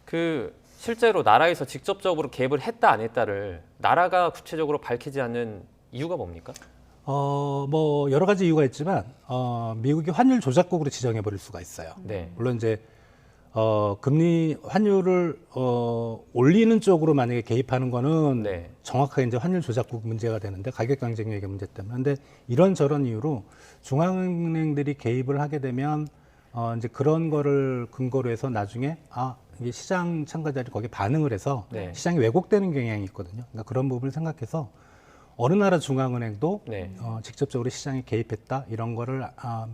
그 실제로 나라에서 직접적으로 개입을 했다 안 했다를 나라가 구체적으로 밝히지 않는 이유가 뭡니까? 뭐 여러 가지 이유가 있지만 미국이 환율 조작국으로 지정해 버릴 수가 있어요. 네. 물론 이제 금리 환율을 올리는 쪽으로 만약에 개입하는 거는 네. 정확하게 이제 환율 조작국 문제가 되는데 가격 경쟁력의 문제 때문에. 근데 이런저런 이유로 중앙은행들이 개입을 하게 되면 이제 그런 거를 근거로 해서 나중에 이게 시장 참가자들이 거기에 반응을 해서 네. 시장이 왜곡되는 경향이 있거든요. 그러니까 그런 부분을 생각해서 어느 나라 중앙은행도 네. 직접적으로 시장에 개입했다 이런 거를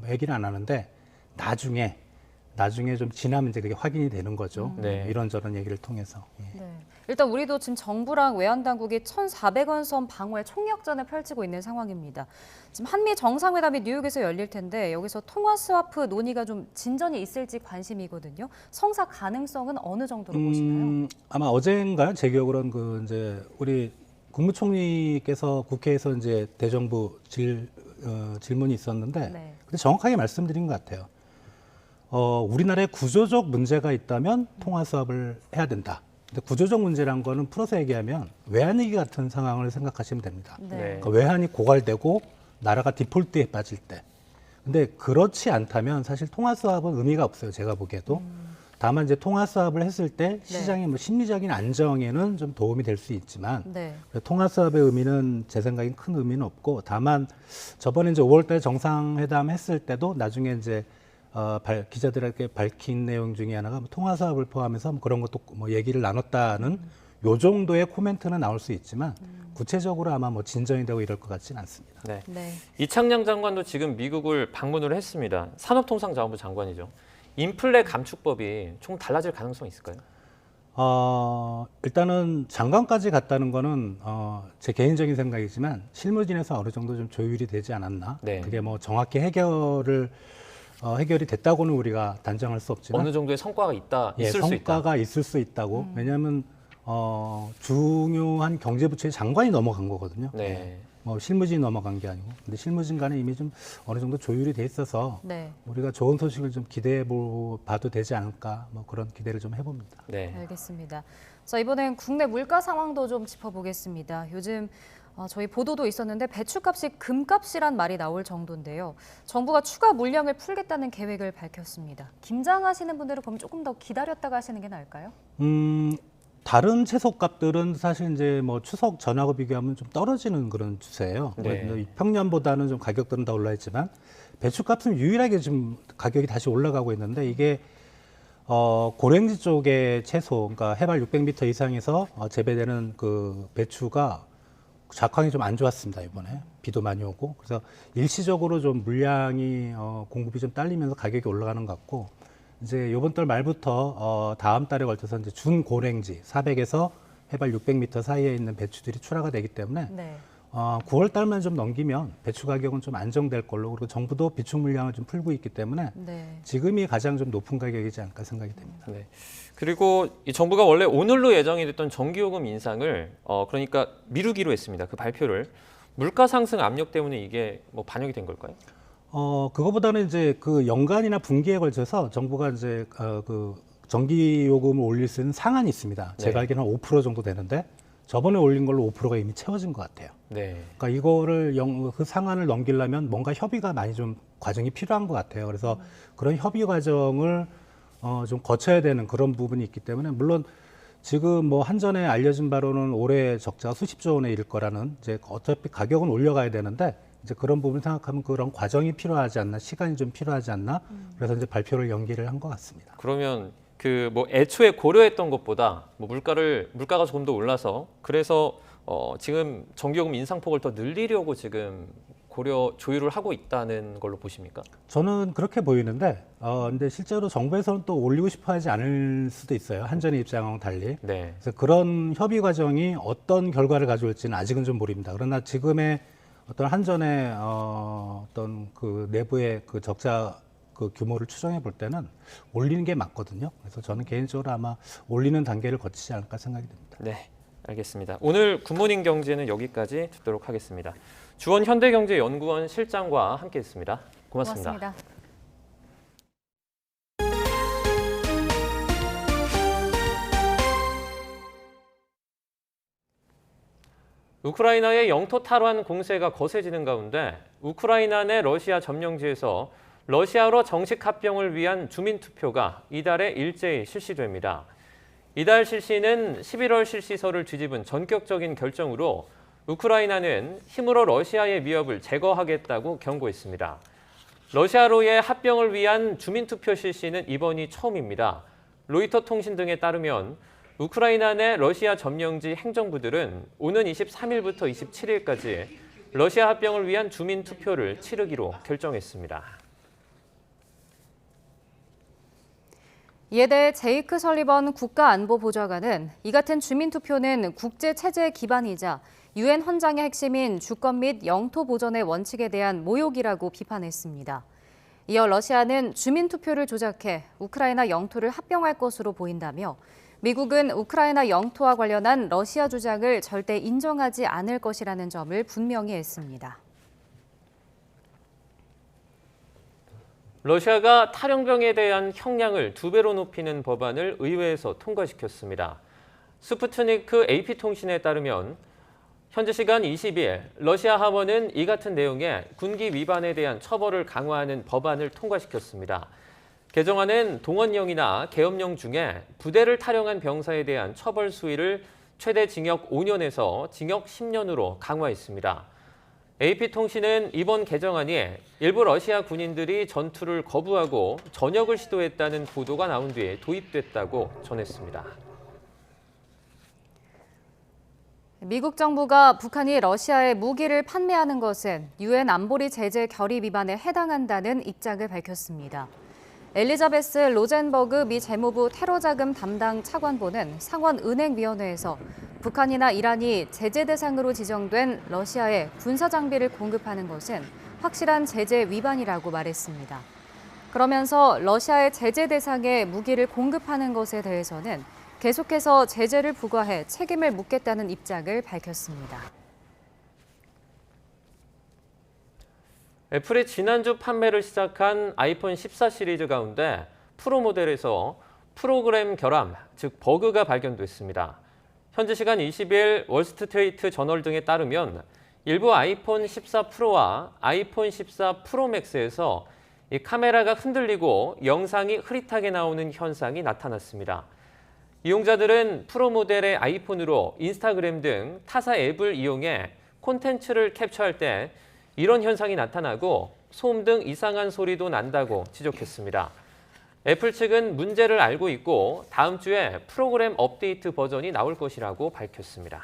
얘기는 안 하는데 나중에 좀 지나면 이제 그게 확인이 되는 거죠. 네. 이런저런 얘기를 통해서. 예. 네. 일단 우리도 지금 정부랑 외환당국이 1,400원 선 방어에 총력전을 펼치고 있는 상황입니다. 지금 한미 정상회담이 뉴욕에서 열릴 텐데 여기서 통화 스와프 논의가 좀 진전이 있을지 관심이거든요. 성사 가능성은 어느 정도로 보시나요? 아마 어제인가요? 제 기억으로는 이제 우리 국무총리께서 국회에서 이제 대정부 질문이 있었는데 네. 근데 정확하게 말씀드린 것 같아요. 우리나라에 구조적 문제가 있다면 통화 수합을 해야 된다. 근데 구조적 문제란 거는 풀어서 얘기하면 외환위기 같은 상황을 생각하시면 됩니다. 네. 그러니까 외환이 고갈되고 나라가 디폴트에 빠질 때. 근데 그렇지 않다면 사실 통화 수합은 의미가 없어요. 제가 보기에도. 다만 이제 통화 수합을 했을 때 시장의 뭐 심리적인 안정에는 좀 도움이 될 수 있지만 네. 통화 수합의 의미는 제 생각엔 큰 의미는 없고 다만 저번에 이제 5월달 정상회담 했을 때도 나중에 이제 기자들에게 밝힌 내용 중에 하나가 통화 사업을 포함해서 그런 것도 뭐 얘기를 나눴다는 요 정도의 코멘트는 나올 수 있지만 구체적으로 아마 뭐 진전이 되고 이럴 것 같지는 않습니다. 네. 네. 이창양 장관도 지금 미국을 방문을 했습니다. 산업통상자원부 장관이죠. 인플레 감축법이 좀 달라질 가능성이 있을까요? 일단은 장관까지 갔다는 거는 제 개인적인 생각이지만 실무진에서 어느 정도 좀 조율이 되지 않았나. 네. 그게 뭐 정확히 해결이 됐다고는 우리가 단정할 수 없지만 어느 정도의 성과가 있을 수 있다. 성과가 있을 수 있다고. 왜냐하면 중요한 경제부처의 장관이 넘어간 거거든요. 네. 뭐 실무진이 넘어간 게 아니고. 근데 실무진 간에 이미 좀 어느 정도 조율이 돼 있어서 네. 우리가 좋은 소식을 좀 기대해 봐도 되지 않을까. 뭐 그런 기대를 좀 해봅니다. 네. 알겠습니다. 자, 이번엔 국내 물가 상황도 좀 짚어보겠습니다. 요즘 저희 보도도 있었는데 배추값이 금값이란 말이 나올 정도인데요. 정부가 추가 물량을 풀겠다는 계획을 밝혔습니다. 김장하시는 분들은 그럼 조금 더 기다렸다가 하시는 게 나을까요? 다른 채소값들은 사실 이제 뭐 추석 전하고 비교하면 좀 떨어지는 그런 추세예요. 네. 평년보다는 좀 가격들은 더 올라있지만 배추값은 유일하게 지금 가격이 다시 올라가고 있는데 이게 고랭지 쪽의 채소, 그러니까 해발 600m 이상에서 재배되는 그 배추가 작황이 좀 안 좋았습니다, 이번에. 비도 많이 오고. 그래서 일시적으로 좀 물량이 공급이 좀 딸리면서 가격이 올라가는 것 같고 이제 이번 달 말부터 다음 달에 걸쳐서 이제 준고랭지 400에서 해발 600m 사이에 있는 배추들이 출하가 되기 때문에 네. 9월 달만 좀 넘기면 배추 가격은 좀 안정될 걸로, 그리고 정부도 비축 물량을 좀 풀고 있기 때문에 네. 지금이 가장 좀 높은 가격이지 않을까 생각이 됩니다. 네. 그리고 이 정부가 원래 오늘로 예정이 됐던 전기요금 인상을 그러니까 미루기로 했습니다. 그 발표를. 물가 상승 압력 때문에 이게 뭐 반영이 된 걸까요? 그거보다는 이제 그 연간이나 분기에 걸쳐서 정부가 이제 그 전기요금을 올릴 수 있는 상한이 있습니다. 네. 제가 알기로는 5% 정도 되는데 저번에 올린 걸로 5%가 이미 채워진 것 같아요. 네. 그러니까 이거를 그 상한을 넘기려면 뭔가 협의가 많이 좀 과정이 필요한 것 같아요. 그래서 그런 협의 과정을 좀 거쳐야 되는 그런 부분이 있기 때문에, 물론 지금 뭐 한전에 알려진 바로는 올해 적자가 수십조 원에 이를 거라는, 이제 어차피 가격은 올려가야 되는데 이제 그런 부분을 생각하면 그런 과정이 필요하지 않나, 시간이 좀 필요하지 않나, 그래서 이제 발표를 연기를 한 것 같습니다. 그러면 그 뭐 애초에 고려했던 것보다 뭐 물가가 조금 더 올라서 그래서 지금 전기요금 인상폭을 더 늘리려고 지금 조율을 하고 있다는 걸로 보십니까? 저는 그렇게 보이는데, 근데 실제로 정부에서는 또 올리고 싶어 하지 않을 수도 있어요. 한전의 입장하고는 달리. 네. 그래서 그런 협의 과정이 어떤 결과를 가져올지는 아직은 좀 모릅니다. 그러나 지금의 어떤 한전의 어떤 그 내부의 그 적자 그 규모를 추정해 볼 때는 올리는 게 맞거든요. 그래서 저는 개인적으로 아마 올리는 단계를 거치지 않을까 생각이 됩니다. 네, 알겠습니다. 오늘 굿모닝 경제는 여기까지 듣도록 하겠습니다. 주원 현대경제연구원 실장과 함께했습니다. 고맙습니다. 고맙습니다. 우크라이나의 영토 탈환 공세가 거세지는 가운데 우크라이나 내 러시아 점령지에서 러시아로 정식 합병을 위한 주민투표가 이달에 일제히 실시됩니다. 이달 실시는 11월 실시서를 뒤집은 전격적인 결정으로 우크라이나는 힘으로 러시아의 위협을 제거하겠다고 경고했습니다. 러시아로의 합병을 위한 주민투표 실시는 이번이 처음입니다. 로이터 통신 등에 따르면 우크라이나 내 러시아 점령지 행정부들은 오는 23일부터 27일까지 러시아 합병을 위한 주민투표를 치르기로 결정했습니다. 이에 대해 제이크 설리번 국가안보보좌관은 이 같은 주민투표는 국제체제 기반이자 유엔 헌장의 핵심인 주권 및 영토 보전의 원칙에 대한 모욕이라고 비판했습니다. 이어 러시아는 주민투표를 조작해 우크라이나 영토를 합병할 것으로 보인다며 미국은 우크라이나 영토와 관련한 러시아 주장을 절대 인정하지 않을 것이라는 점을 분명히 했습니다. 러시아가 탈영병에 대한 형량을 2배로 높이는 법안을 의회에서 통과시켰습니다. 스푸트니크 AP통신에 따르면 현지 시간 22일 러시아 하원은 이 같은 내용의 군기 위반에 대한 처벌을 강화하는 법안을 통과시켰습니다. 개정안은 동원령이나 계엄령 중에 부대를 탈영한 병사에 대한 처벌 수위를 최대 징역 5년에서 징역 10년으로 강화했습니다. AP통신은 이번 개정안이 일부 러시아 군인들이 전투를 거부하고 전역을 시도했다는 보도가 나온 뒤에 도입됐다고 전했습니다. 미국 정부가 북한이 러시아에 무기를 판매하는 것은 유엔 안보리 제재 결의 위반에 해당한다는 입장을 밝혔습니다. 엘리자베스 로젠버그 미 재무부 테러자금 담당 차관보는 상원은행위원회에서 북한이나 이란이 제재 대상으로 지정된 러시아에 군사 장비를 공급하는 것은 확실한 제재 위반이라고 말했습니다. 그러면서 러시아의 제재 대상에 무기를 공급하는 것에 대해서는 계속해서 제재를 부과해 책임을 묻겠다는 입장을 밝혔습니다. 애플이 지난주 판매를 시작한 아이폰 14 시리즈 가운데 프로 모델에서 프로그램 결함, 즉 버그가 발견됐습니다. 현지 시간 20일 월스트리트 저널 등에 따르면 일부 아이폰 14 프로와 아이폰 14 프로 맥스에서 이 카메라가 흔들리고 영상이 흐릿하게 나오는 현상이 나타났습니다. 이용자들은 프로 모델의 아이폰으로 인스타그램 등 타사 앱을 이용해 콘텐츠를 캡처할 때 이런 현상이 나타나고 소음 등 이상한 소리도 난다고 지적했습니다. 애플 측은 문제를 알고 있고 다음 주에 프로그램 업데이트 버전이 나올 것이라고 밝혔습니다.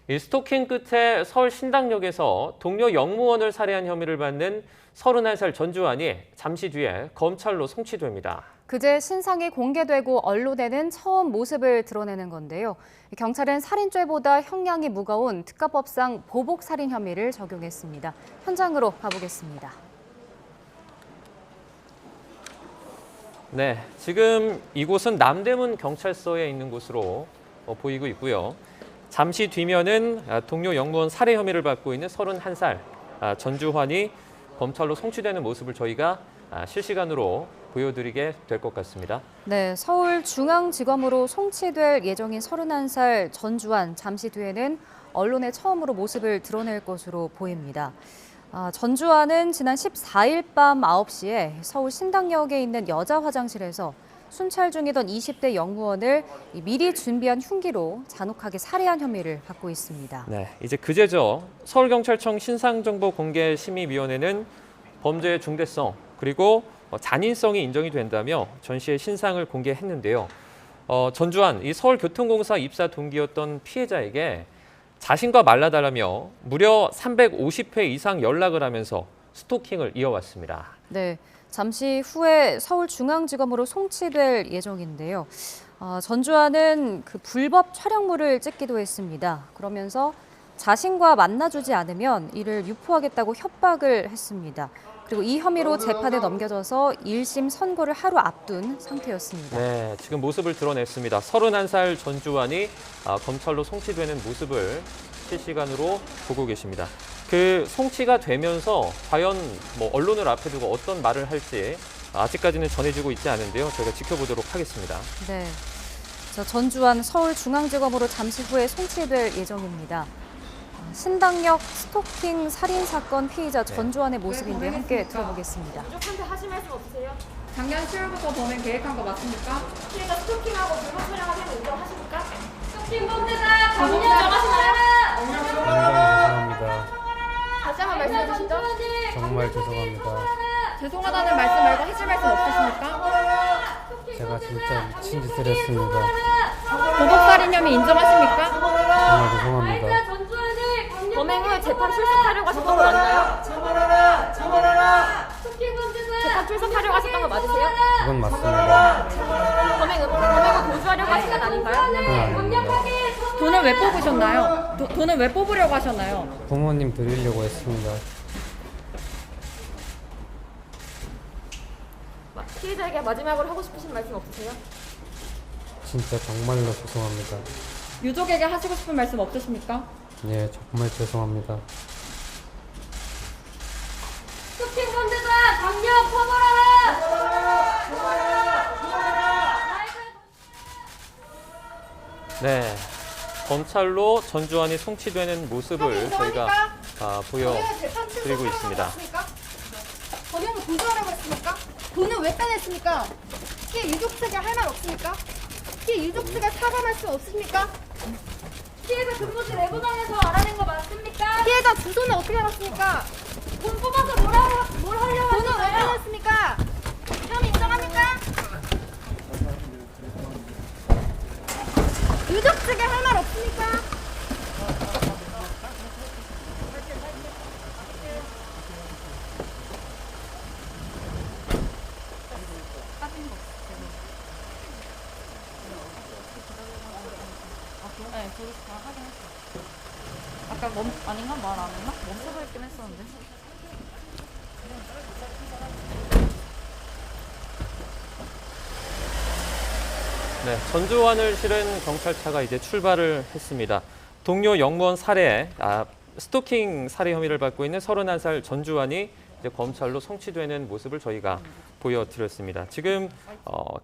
이 스토킹 끝에 서울 신당역에서 동료 영무원을 살해한 혐의를 받는 31살 전주환이 잠시 뒤에 검찰로 송치됩니다. 그제 신상이 공개되고 언론에는 처음 모습을 드러내는 건데요. 경찰은 살인죄보다 형량이 무거운 특가법상 보복살인 혐의를 적용했습니다. 현장으로 가보겠습니다. 네, 지금 이곳은 남대문 경찰서에 있는 곳으로 보이고 있고요. 잠시 뒤면은 동료 영무원 살해 혐의를 받고 있는 31살 전주환이 검찰로 송치되는 모습을 저희가 실시간으로 보여드리게 될 것 같습니다. 네, 서울중앙지검으로 송치될 예정인 31살 전주환, 잠시 뒤에는 언론에 처음으로 모습을 드러낼 것으로 보입니다. 전주환은 지난 14일 밤 9시에 서울 신당역에 있는 여자 화장실에서 순찰 중이던 20대 영무원을 미리 준비한 흉기로 잔혹하게 살해한 혐의를 받고 있습니다. 네, 이제 그제죠. 서울경찰청 신상정보공개심의위원회는 범죄의 중대성 그리고 잔인성이 인정이 된다며 전 씨의 신상을 공개했는데요. 전주환, 이 서울교통공사 입사 동기였던 피해자에게 자신과 말라달라며 무려 350회 이상 연락을 하면서 스토킹을 이어왔습니다. 네, 잠시 후에 서울중앙지검으로 송치될 예정인데요. 전주환은 그 불법 촬영물을 찍기도 했습니다. 그러면서 자신과 만나주지 않으면 이를 유포하겠다고 협박을 했습니다. 그리고 이 혐의로 재판에 넘겨져서 1심 선고를 하루 앞둔 상태였습니다. 네, 지금 모습을 드러냈습니다. 31살 전주환이 검찰로 송치되는 모습을 실시간으로 보고 계십니다. 그 송치가 되면서 과연 언론을 앞에 두고 어떤 말을 할지 아직까지는 전해지고 있지 않은데요. 저희가 지켜보도록 하겠습니다. 네, 전주환 서울중앙지검으로 잠시 후에 송치될 예정입니다. 신당역 스토킹 살인 사건 피의자 전주환의 모습인데 함께 들어보겠습니다. 부족한데 하실 말씀 없으세요? 작년 10월부터 범행 계획한 거 맞습니까? 피해자 스토킹하고 불법 촬영하는 거 인정하십니까? 스토킹 범죄자 강력 인정하시나요? 죄송합니다. 다시 한번 말씀해 주시죠. 정말 죄송합니다. 죄송하다는 말씀 말고 하실 말씀 없으십니까? 제가 진짜 미친 짓을 했습니다. 보복살인 혐의 인정하십니까? 정말 죄송합니다. 범행 후 재판 출석하려고 하셨던 거 맞나요? 재판 출석하려고 하셨던 거 맞으세요? 그건 맞습니다. 범행 후 도주하려고 하신 건 아닌가요? 돈을 왜 뽑으셨나요? 돈을 왜 뽑으려고 하셨나요? 부모님 드리려고 했습니다. 피해자에게 마지막으로 하고 싶으신 말씀 없으세요? 진짜 정말로 죄송합니다. 유족에게 하시고 싶은 말씀 없으십니까? 예, 정말 죄송합니다. 스토킹 범죄자 강력 처벌하라! 네, 검찰로 전주환이 송치되는 모습을 저희가 보여드리고 있습니다. 범행 후 도주하려고 했습니까? 돈을 왜 빼냈습니까? 피해 유족 측에 할 말 없습니까? 피해 유족 측에 사과 말씀 없으십니까? 피해자 근무지 내부장에서 알아낸 거 맞습니까? 피해자 주소는 어떻게 알았습니까? 돈 뽑아서 뭘 하려고 돈을 왜 빼냈습니까? 혐의 인정합니까? 유족 측에 할 말 없습니까? 네, 그렇게 다 하긴 했어요. 아까 아닌가? 말 안 했나? 멈춰서 있긴 했었는데. 네, 전주환을 실은 경찰차가 이제 출발을 했습니다. 동료 영무원 살해, 스토킹 살해 혐의를 받고 있는 31살 전주환이 이제 검찰로 송치되는 모습을 저희가 보여드렸습니다. 지금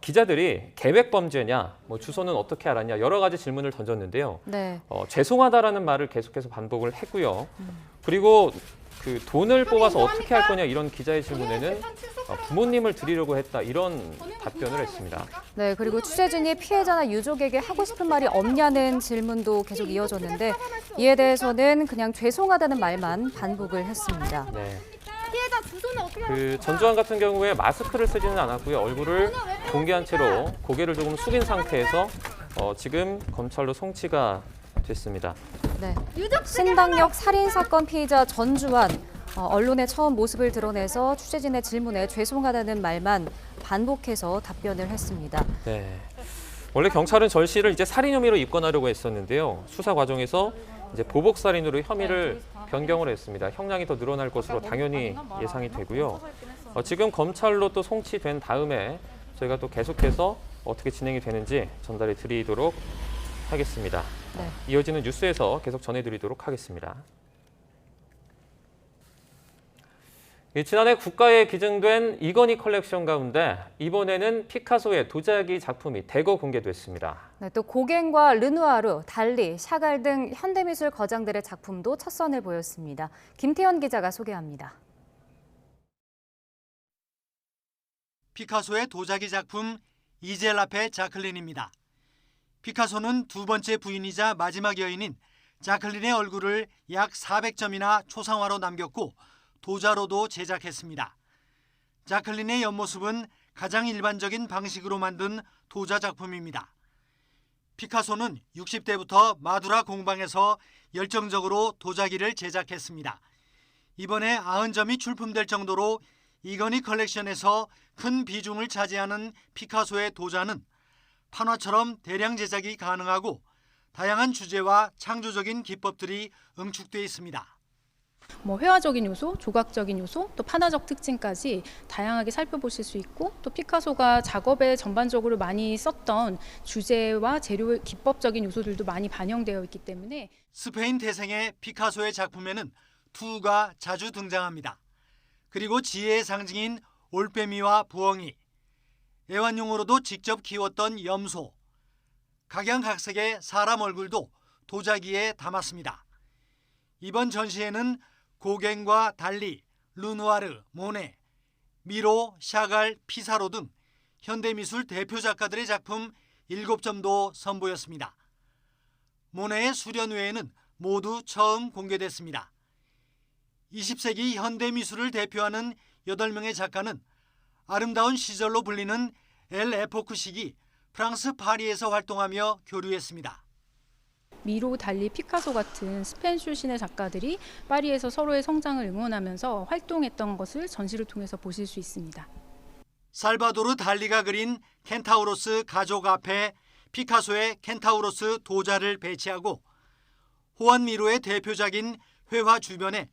기자들이 계획 범죄냐, 주소는 어떻게 알았냐 여러 가지 질문을 던졌는데요. 네. 죄송하다라는 말을 계속해서 반복을 했고요. 그리고 그 돈을 뽑아서 어떻게 할 거냐 이런 기자의 질문에는 부모님을 드리려고 했다 이런 답변을 했습니다. 네, 그리고 취재진이 피해자나 유족에게 하고 싶은 말이 없냐는 질문도 계속 이어졌는데 이에 대해서는 그냥 죄송하다는 말만 반복을 했습니다. 네. 피해자 주소는 어떻게 그 전주환 같은 경우에 마스크를 쓰지는 않았고요. 얼굴을 공개한 채로 고개를 조금 숙인 상태에서 지금 검찰로 송치가 됐습니다. 네. 신당역 살인 사건 피의자 전주환 언론에 처음 모습을 드러내서 취재진의 질문에 죄송하다는 말만 반복해서 답변을 했습니다. 네. 원래 경찰은 절 씨를 이제 살인 혐의로 입건하려고 했었는데요. 수사 과정에서 이제 보복 살인으로 혐의를 변경을 했습니다. 형량이 더 늘어날 것으로 당연히 예상이 되고요. 지금 검찰로 또 송치된 다음에 저희가 또 계속해서 어떻게 진행이 되는지 전달해 드리도록 하겠습니다. 네. 이어지는 뉴스에서 계속 전해드리도록 하겠습니다. 지난해 국가에 기증된 이건희 컬렉션 가운데 이번에는 피카소의 도자기 작품이 대거 공개됐습니다. 네, 또 고갱과 르누아르, 달리, 샤갈 등 현대미술 거장들의 작품도 첫 선을 보였습니다. 김태현 기자가 소개합니다. 피카소의 도자기 작품 이젤 앞의 자클린입니다. 피카소는 두 번째 부인이자 마지막 여인인 자클린의 얼굴을 약 400점이나 초상화로 남겼고 도자로도 제작했습니다. 자클린의 옆모습은 가장 일반적인 방식으로 만든 도자 작품입니다. 피카소는 60대부터 마두라 공방에서 열정적으로 도자기를 제작했습니다. 이번에 90점이 출품될 정도로 이건희 컬렉션에서 큰 비중을 차지하는 피카소의 도자는 판화처럼 대량 제작이 가능하고 다양한 주제와 창조적인 기법들이 응축돼 있습니다. 회화적인 요소, 조각적인 요소, 또 판화적 특징까지 다양하게 살펴보실 수 있고 또 피카소가 작업에 전반적으로 많이 썼던 주제와 재료 기법적인 요소들도 많이 반영되어 있기 때문에 스페인 태생의 피카소의 작품에는 투가 자주 등장합니다. 그리고 지혜의 상징인 올빼미와 부엉이, 애완용으로도 직접 키웠던 염소, 각양각색의 사람 얼굴도 도자기에 담았습니다. 이번 전시회는 고갱과 달리, 르누아르, 모네, 미로, 샤갈, 피사로 등 현대미술 대표 작가들의 작품 7점도 선보였습니다. 모네의 수련 외에는 모두 처음 공개됐습니다. 20세기 현대미술을 대표하는 8명의 작가는 아름다운 시절로 불리는 엘 에포크 시기 프랑스 파리에서 활동하며 교류했습니다. 미로, 달리, 피카소 같은 스페인 출신의 작가들이 파리에서 서로의 성장을 응원하면서 활동했던 것을 전시를 통해서 보실 수 있습니다. 살바도르 달리가 그린 켄타우로스 가족 앞에 피카소의 켄타우로스 도자를 배치하고 호안 미로의 대표작인 회화 주변에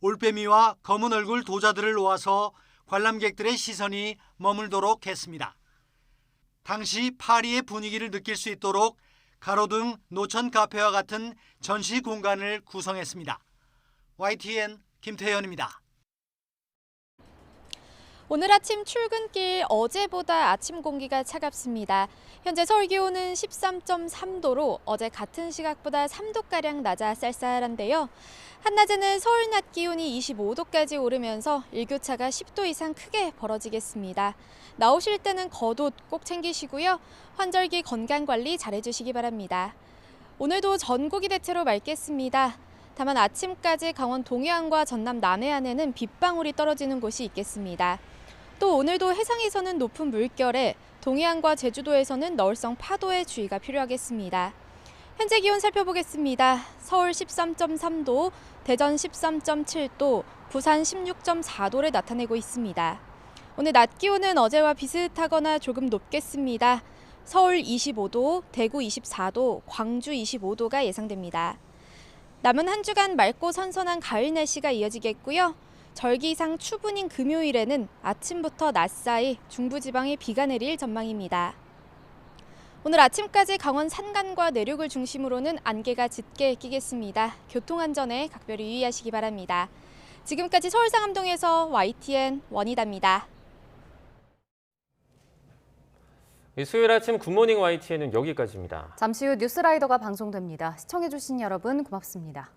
올빼미와 검은 얼굴 도자들을 놓아서 관람객들의 시선이 머물도록 했습니다. 당시 파리의 분위기를 느낄 수 있도록 가로등, 노천 카페와 같은 전시 공간을 구성했습니다. YTN 김태현입니다. 오늘 아침 출근길 어제보다 아침 공기가 차갑습니다. 현재 서울 기온은 13.3도로 어제 같은 시각보다 3도가량 낮아 쌀쌀한데요. 한낮에는 서울 낮 기온이 25도까지 오르면서 일교차가 10도 이상 크게 벌어지겠습니다. 나오실 때는 겉옷 꼭 챙기시고요. 환절기 건강관리 잘해주시기 바랍니다. 오늘도 전국이 대체로 맑겠습니다. 다만 아침까지 강원 동해안과 전남 남해안에는 빗방울이 떨어지는 곳이 있겠습니다. 또 오늘도 해상에서는 높은 물결에 동해안과 제주도에서는 너울성 파도에 주의가 필요하겠습니다. 현재 기온 살펴보겠습니다. 서울 13.3도, 대전 13.7도, 부산 16.4도를 나타내고 있습니다. 오늘 낮 기온은 어제와 비슷하거나 조금 높겠습니다. 서울 25도, 대구 24도, 광주 25도가 예상됩니다. 남은 한 주간 맑고 선선한 가을 날씨가 이어지겠고요. 절기상 추분인 금요일에는 아침부터 낮 사이 중부지방에 비가 내릴 전망입니다. 오늘 아침까지 강원 산간과 내륙을 중심으로는 안개가 짙게 끼겠습니다. 교통안전에 각별히 유의하시기 바랍니다. 지금까지 서울상암동에서 YTN 원희다입니다. 수요일 아침 굿모닝 YTN은 여기까지입니다. 잠시 후 뉴스라이더가 방송됩니다. 시청해주신 여러분 고맙습니다.